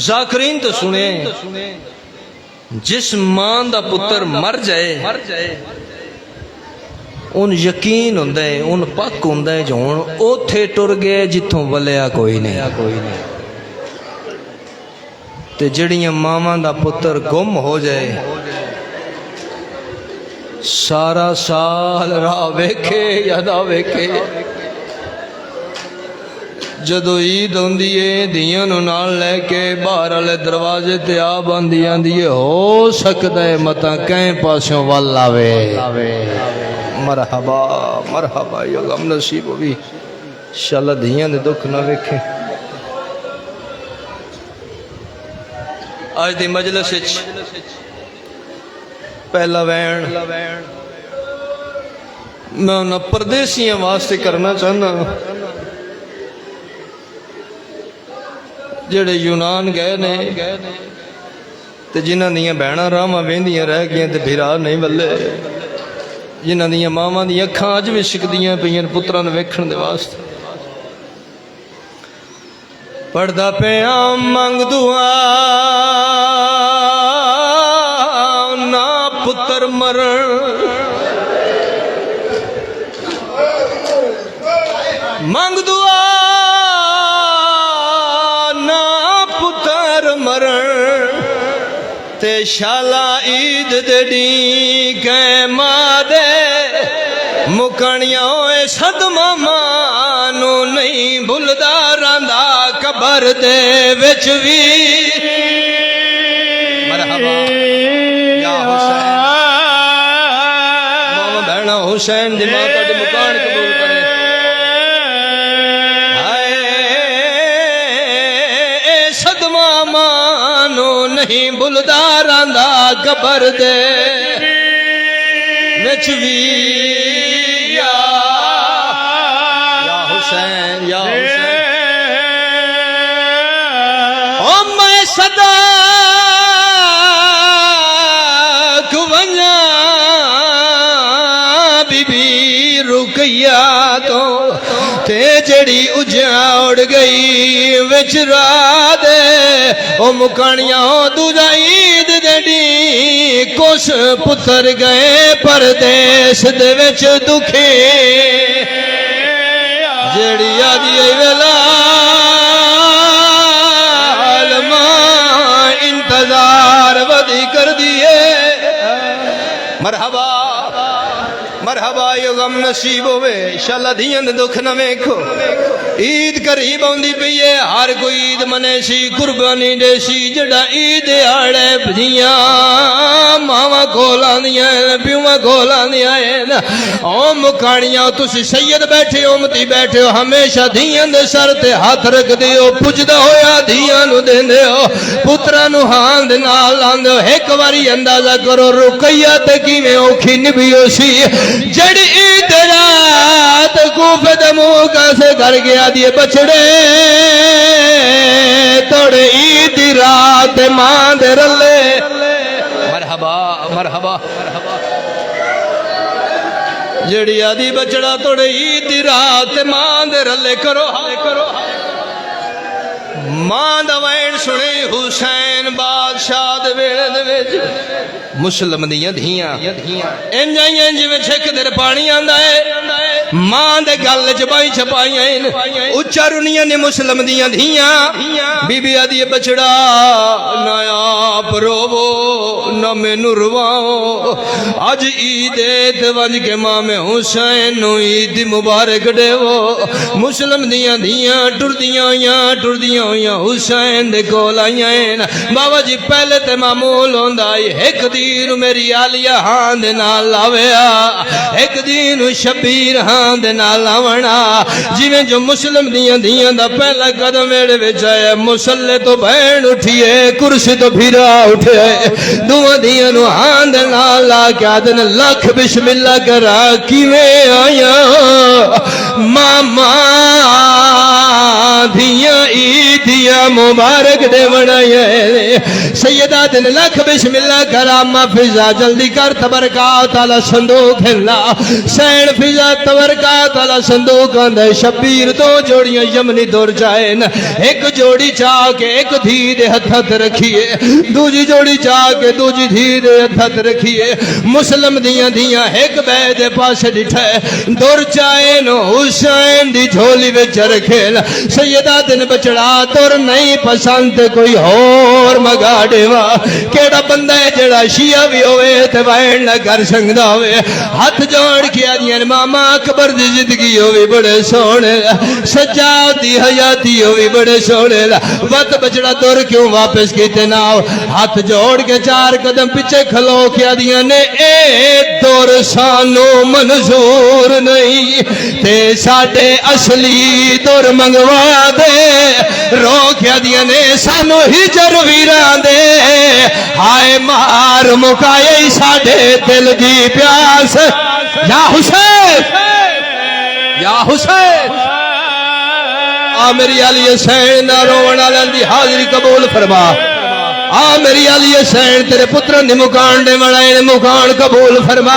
ذاکرین تو سنے جس ماں دا پتر مر جائے ان یقین ہوندہ ہے ان پاک ہوندہ ہے جو اوتھے ٹر گئے جتوں ولیا کوئی نہیں تے جڑیاں ماما دا پتر گم ہو جائے سارا سال راہ ویکھے یادا ویکھے جدو عید ہوندی ہے دیاں نو نال لے کے باہر والے دروازے تے آ باندھی آندی ہے ہو سکدا ہے متا کہیں پاسوں ول آوے مرحبا مرحبا یا غم نصیب ہوئی انشاءاللہ دیاں دے دکھ نہ ویکھے آج دی مجلس وچ پہلا وین میں انہاں پردیسیاں واسطے کرنا چاہنا جڑے یونان گئے نے تے جنہاں دیاں بہناں راہواں ویندیاں رہ گئیاں تے بھرا نہیں ولے جنہاں دیاں ماواں دیاں اکھاں اج وی سکدیاں پئیاں پتراں نوں ویکھن دے واسطے پڑھدا پیاں منگ دعا نا پتر مرن منگ دعا نا پتر مرن تے شالا عید دے ڈی کہ ماں دے مکانیاں ہوئے صدمہ مانو نہیں بھلدا راندا قبر دے وچ وی یا حسین ماما بہنا حسین دی ماں تہاڈی مکان قبول کرے ہائے اے صدمہ مانو نہیں بلداراں دا قبر دے وچ وی یا حسین یا حسین او میں صدا کونیا بی بی رکیا تو تے جڑی اجاڑ گئی وچ رات او مکانیاں دوجا عید دے کچھ پتر گئے پردیس دے وچ دکھے جڑی آدھی ویلا علماء انتظار ودی کر دیے مرحبا مرحبا یہ غم نصیب ہوئے انشاءاللہ دیاں دے دکھ نہ ویکھو عید قریب ہوندی پئی ہے ہر کوئی عید منے سی قربانی دے سی جڑا عید آڑے بھیاں ماواں کول آندیاں پیواں کول آندیاں او مکانیاں تسی سید بیٹھے ہو امتی بیٹھے ہو ہمیشہ دیاں دے سر تے ہاتھ رکھ دیو پجدا ہویا دیاں نو دیندے ہو پتراں نو ہاں دے نال لاندے ہو ایک واری اندازہ کرو رقیہ تے کیویں اوکھی نبیو سی جڑی عید رات کوفے دے موقع سے گھر گیا دیے بچڑے توڑے عید رات ماں دے رلے مرحبا مرحبا جڑی آدھی بچڑا توڑے عید رات ماں دے رلے کرو ماں دا وین سنے حسین بادشاہ دے ویلے دے وچ مسلم دیاں دھیاں انجائیں جویں چھک در پانی آندا ہے ماں دے گل چ بائی چھپائیاں اچا رنیاں نے مسلم دیاں دھیاں بی بی آدھی بچڑا نہ آپ روو نہ مینوں رواؤ اج عید تے ونج کے ماں میں حسین نو عید مبارک دیو مسلم دیاں دھیاں ٹردیاں ہویاں حسین دے کول آئیاں بابا جی پہلے تے معمول ہوندا ایک دین میری عالیہ ہاں دے نال لاویا ایک دین شبیر ہاں دے نال لاونا جویں جو مسلم دیاں دا پہلا قدم میرے وچ آیا مصلی تو بہن اٹھیے کرسی تو بھیرا اٹھے دوواں دیاں نو ہاں دے نال لا کے آدن لکھ بسم اللہ کرا کیویں آیا ماما دھیاں عیدیاں مبارک دے بنائے سیدہ دن لکھ بسم اللہ کرام فضا جلدی کر تبرکات علی صندوق اللہ سین فضا تبرکات علی صندوق اندے شبیر دو جوڑیاں یمنی دور جائیں ایک جوڑی چاہ کے ایک دھی دے ہتھت رکھیے دوجی جوڑی چاہ کے دوجی دھی دے ہتھت رکھیے مسلم دیاں ایک بے دے پاس ڈٹھے دور چائیں حسین دی جھولی وچ رکھے سیدہ دن بچڑا تور نہیں پسند کوئی اور مگا دیوا کیڑا بندہ ہے جڑا شیعہ بھی ہوئے تے وائن نہ کر سکدا ہوئے ہاتھ جوڑ کے آدیاں ماما اکبر دی زندگی ہوئی بڑے سونے سجاد دی حیاتی ہوئی بڑے سونے وقت بچڑا تور کیوں واپس کیتے ناو ہاتھ جوڑ کے چار قدم پیچھے کھلو کے آدیاں نے اے دور سانو منظور نہیں تے ساڑے اصلی دور منگوا دے رو کے دیا نے سانو ہجر ویران دے ہائے مار مکائے ساڑے دل دی پیاس یا حسین یا حسین میری علی حسین نہ رونا لندی حاضری قبول فرما میری علی حسین تیرے پترن دی مکان دے بنائے مکان قبول فرما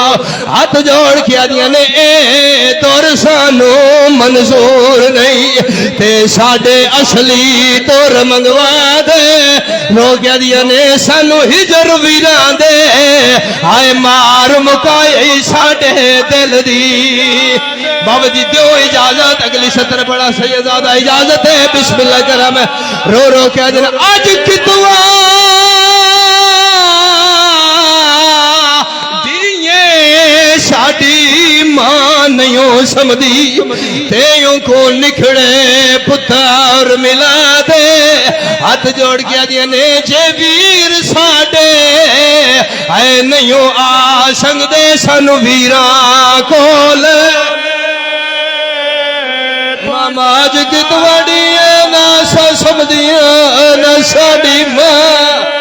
ہاتھ جوڑ کے آدیاں نے اے تور سانو منظور نہیں تے ساڑے اصلی تور منگوا دے رو کے آدیاں نے سانو ہجر ویران دے آئے مار مکائی ساڑے دل دی بابا جی دیو اجازت اگلی سطر پڑا سیدزادہ اجازت ہے بسم اللہ کرم رو رو کے آدیاں نے آج کی دعا ساڑی ماں نہیں سمدھی تیوں کو نکھڑے پتر ملا دے ہاتھ جوڑ گیا دیا نے جے ویر ساڑے اے نہیں آ سکدے سانو ویراں کول ماما جگت وڑی نہ سمدیاں نہ ساڈی ماں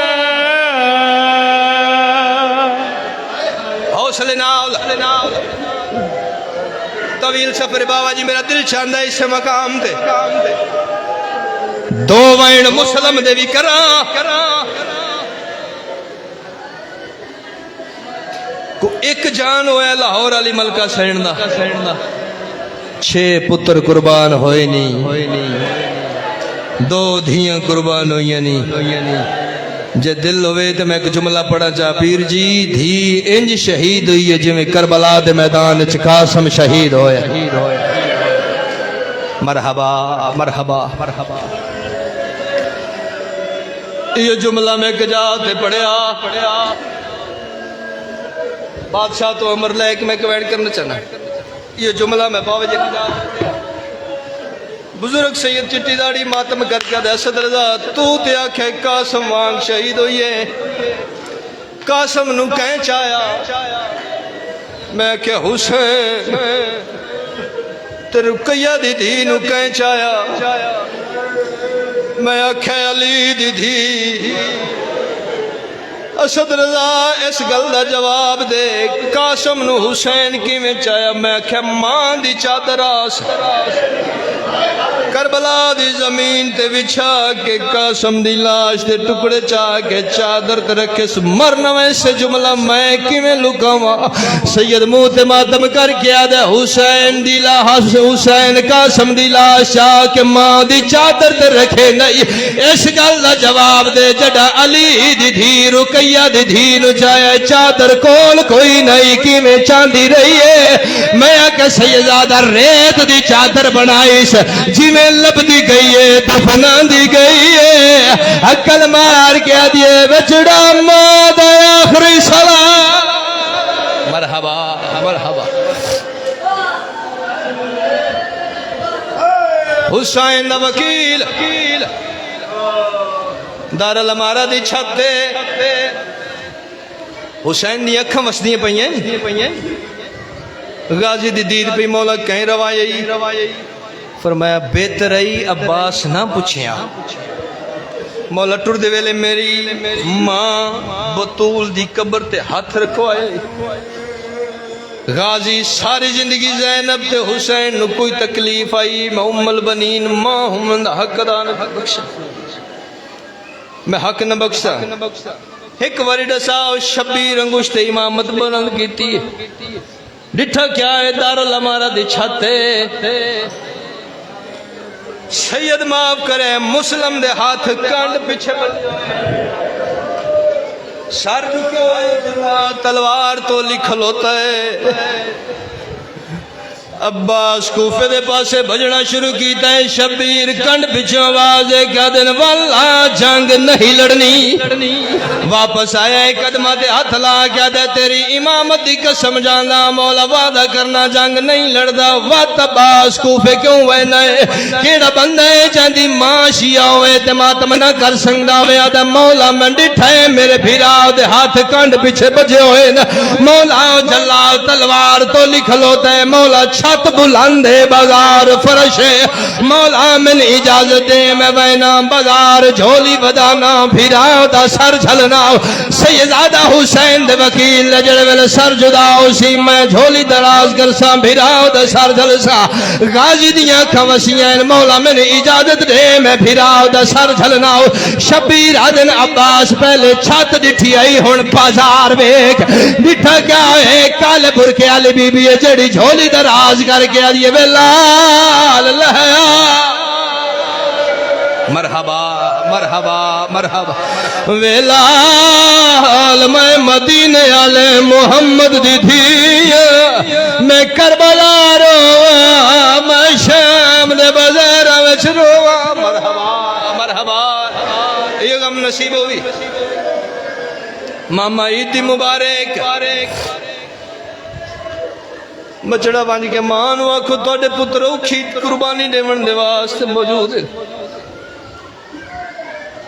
حوصلے نال طویل سفر بابا جی میرا دل چاہندا اس مقام تے دو وائن مسلم دے بھی کراں کو ایک جان ہویا لاہور علی ملکہ سین دا 6 پتر قربان ہوئے نہیں 2 دھیاں قربان ہوئی نہیں جے دل ہوئے تو میں ایک جملہ پڑھا چاہ پیر جی دھی انج شہید ہوئی ہے جویں کربلا دے میدان وچ قاسم شہید ہویا مرحبا مرحبا مرحبا یہ جملہ میں کجاتے پڑھیا بادشاہ تو عمر لائک میں کویڈ کرنا چاہنا یہ جملہ میں باوجہ کجاتے پڑھیا بزرگ سید چٹی داڑی ماتم کر کے اسد رضا تو تے آکھے قاسم وانگ شہید ہوئیے قاسم نو کہیں چایا میں کہ حسین تے رقیہ دی دھی نو کہیں چایا میں آکھے علی دی دھی اسد رضا اس گل دا جواب دے قاسم نو حسین کی میں چایا میں آکھے ماں دی چادر آس کربلا دی زمین تے بچھا کے قاسم دی لاش دے ٹکڑے چاہ کے چادر تے رکھے مرنوے سے جملہ میں کیویں لکاواں سید منہ تے ماتم کر کے آدھے حسین دی لاش حسین قاسم دی لاش چاہ کے ماں دی چادر تے رکھے نہیں اس گل دا جواب دے جڑا علی دی دھی رقیہ دی دھی نو چاہے چادر کول کوئی نہیں کیویں چاندی رہی ہے میں کہ سیدزادہ ریت دی چادر بنائیس جی میں لب دی گئی ہے دفنا دی گئی ہے عقل مار کے دیے بچڑا ماں دا آخری سلام مرحبا مرحبا حسین دا وکیل دار الامارہ دی چھت دے حسین دی اکھاں وسدیاں پئیاں غازی دی دید پہ مولا کہیں روائی فرمایا بہتر ای عباس نہ پوچھیا مولا ٹر دے ویلے میری ماں بطول دی قبر تے ہاتھ رکھوائے غازی ساری زندگی زینب تے حسین نو کوئی تکلیف آئی میں ام البنین ماں ہم حق دا نہ بخشا میں حق نہ بخشا ایک واری ڈسا شبیر انگشت امامت بلند کیتی ڈٹھا کیا ہے دار الامارہ دی چھتے سید معاف کرے مسلم دے ہاتھ کانڈ پیچھے بل سر رکھو تلوار تو لکھل ہوتا ہے عباس کوفے دے پاسے بجنا شروع کیتا ہے شبیر کنڈ پیچھے آواز ہے کیا دن واللہ جنگ نہیں لڑنی واپس آیا ہے قدمہ دے ہاتھ لا کیا دے تیری امامت دی قسم جانا مولا وعدہ کرنا جنگ نہیں لڑدا وات عباس کوفے کیوں وینا ہے کیڑا بندہ ہے چاندی ماں شیعہ ہوئے تے ماتم نہ کر سنگدا ہوئے آدھا مولا میں ڈٹھا ہے میرے بھیراؤ دے ہاتھ کنڈ پیچھے بجے ہوئے مولا جلال تلوار تو لکھل ہوتا ہے مولا چھت بلندے بازار فرشے مولا من اجازت دے میں وینا بازار جھولی بدانا بھیراؤ دا سر جھلنا سیدزادہ حسین دے وکیل جڑ ویل سر جداؤ سی میں جھولی دراز کرسا بھیراؤ دا سر جھلسا غازی دیاں کھوسیاں مولا من اجازت دے میں بھیراؤ دا سر جھلنا شبیر آدن عباس پہلے چھت ڈٹھی آئی ہون بازار بیک ڈٹھا کیا ہے کالے برکے آلی بی بی جڑی جھولی دراز کر کے آئیے بلال اللہ مرحبا مرحبا مرحبا بلال میں مدینے آلے محمد دی تھی میں کربلا روا میں شام دے بازار وچ روا مرحبا مرحبا یہ غم نصیب ہوئی ماما عید مبارک بچڑا بانج کے مانو آکھو توڑے پتر اوکھی قربانی دے من دے واسطے موجود ہے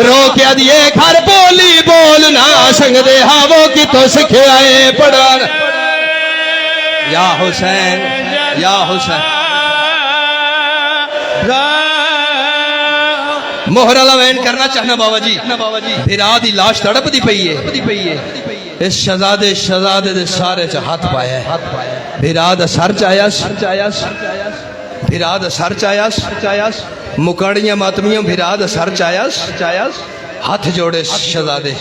رو کے دیے گھر بولی بولنا سنگ دے ہاو کی تو سکھے آئے پڑھان یا حسین یا حسین محرہ لوین کرنا چاہنا بابا جی بھرا دی لاش تڑپ دی پئی ہے اس شہزادے دے سارے چا ہاتھ پایا ہے بھرا دا سر چایاس بھرا دا سر چایاس مکاڑیاں ماتمیاں بھرا دا سر چایاس ہاتھ جوڑے شہزادے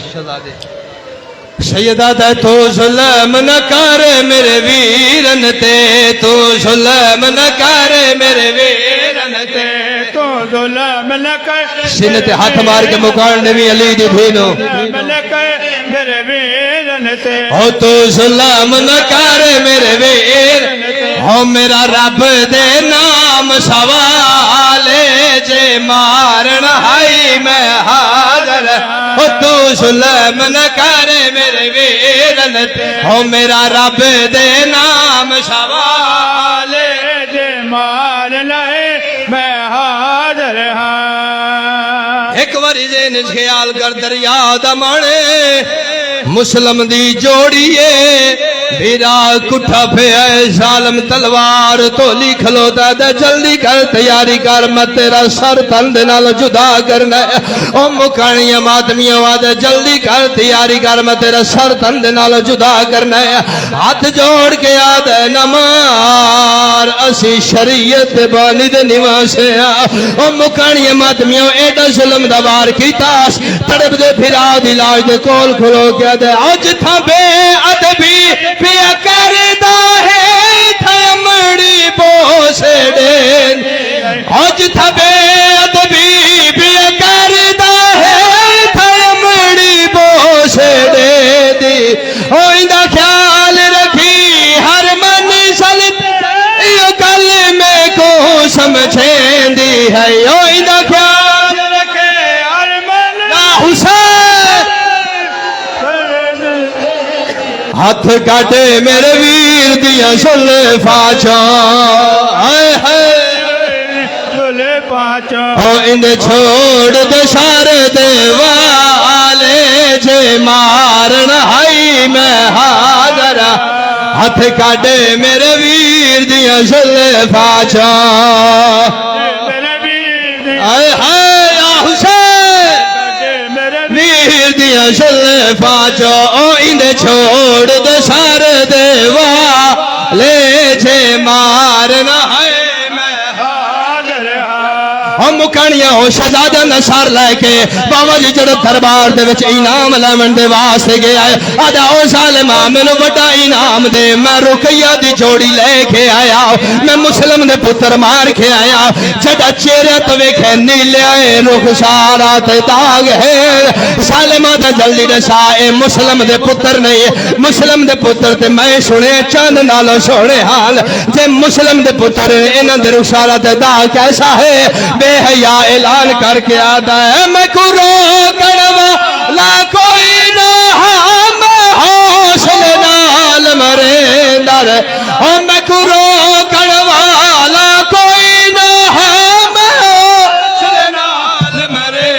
سیدہ تے تو ظلم نہ کر میرے ویرن تے تو ظلم نہ کر میرے ویرن تے تو ظلم نہ کر سینہ تے ہاتھ مار کے مکاڑنے بھی علی دی بھینو میرے ویرن تے او تو ظلم نہ کر میرے ویر او میرا رب دے نام سوالے جے مارن ہائی میں حاضر او تو ظلم نہ کر میرے ویرن او میرا رب دے نام سوالے جے مار لائے میں حاضر ہاں ایک واری ذہن خیال کر دریا دمانے مسلم دی جوڑیے بھیرا کٹھا پہ ہے ظالم تلوار تولی کھلوتا دے جلدی کر تیاری کر میں تیرا سر تند نال جدا کرنا ہے او مکانیاں ماتمیاں وادے جلدی کر تیاری کر میں تیرا سر تند نال جدا کرنا ہے ہاتھ جوڑ کے آدھے نمار اسی شریعت بانی دے نواسے او مکانیاں ماتمیاں ایڈا ظلم دوار کی تاس تڑپ دے پھرا دی لاج دے کول کھلو کے دے آج تھا بے عدبی پیا کردہ ہے تھا مڑی بوسے دین آج تھا بے عدبی پیا کردہ ہے تھا مڑی بوسے دین ہوئندہ خیال رکھی ہر منزل یہ گل میں کو سمجھیں دی ہے ہوئندہ خیال رکھے ہر من حسین ہاتھ کاٹے میرے ویر دیا سلے فاچا آئے بولے پانچوں او اندے چھوڑ دے سارے دے والے جے مارن ہائی میں حاضر ہاتھ کاٹے میرے ویر دیا سلے فاچا میرے ویر آئے یا حسین ویر دیا سلے فاچا او اندے چھوڑ دے سار دیوا لے جے مارنا ہے میں حاضر ہاں ہم مکانیاں ہو شہزادہ نصار لے کے بابا جی جڑ دربار دے وچ انعام لیون دے واسطے گیا ہے آدھا او ظالمہ مینوں بڑا انعام دے میں رقیہ دی جوڑی لے کے آیا میں مسلم دے پتر مار کے آیا جڑا چہرے تو ویکھے نیلے آئے رخسارا تے داغ ہے ظالمہ تے جلدی دسا اے مسلم دے پتر نہیں مسلم دے پتر تے میں سنے چند نالو سونے حال جے مسلم دے پتر انہاں دے رخسارا تے داغ کیسا ہے بے حیا اعلان کر کے آدھا ہے میں کو روکڑوا لا کوئی نہ ہم حوصل نال مرے در میں کو روکڑوا لا کوئی نہ ہم حوصل نال مرے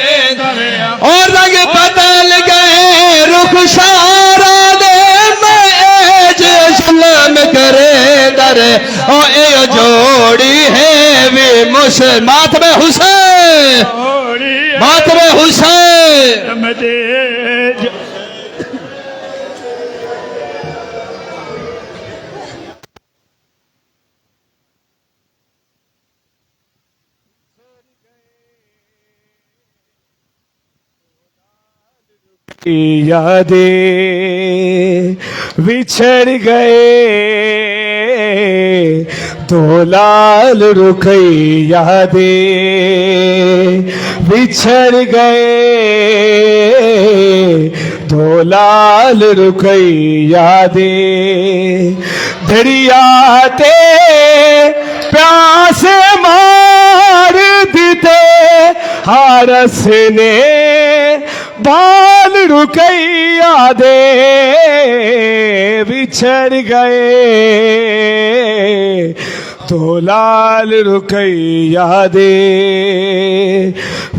اور رنگ بدل گئے رخ سارا دے میں ایج ظلم کرے در او اے جوڑی ہے وی مسلم ماتم حسین ماتم حسین یادیں بچھڑ گئے دو لال رکئی یادیں بچھڑ گئے دو لال رکئی یادیں دریا تے پیاس مار دیتے ہارس نے بال رکئی یادیں بچھڑ گئے دو لال رکئی یادیں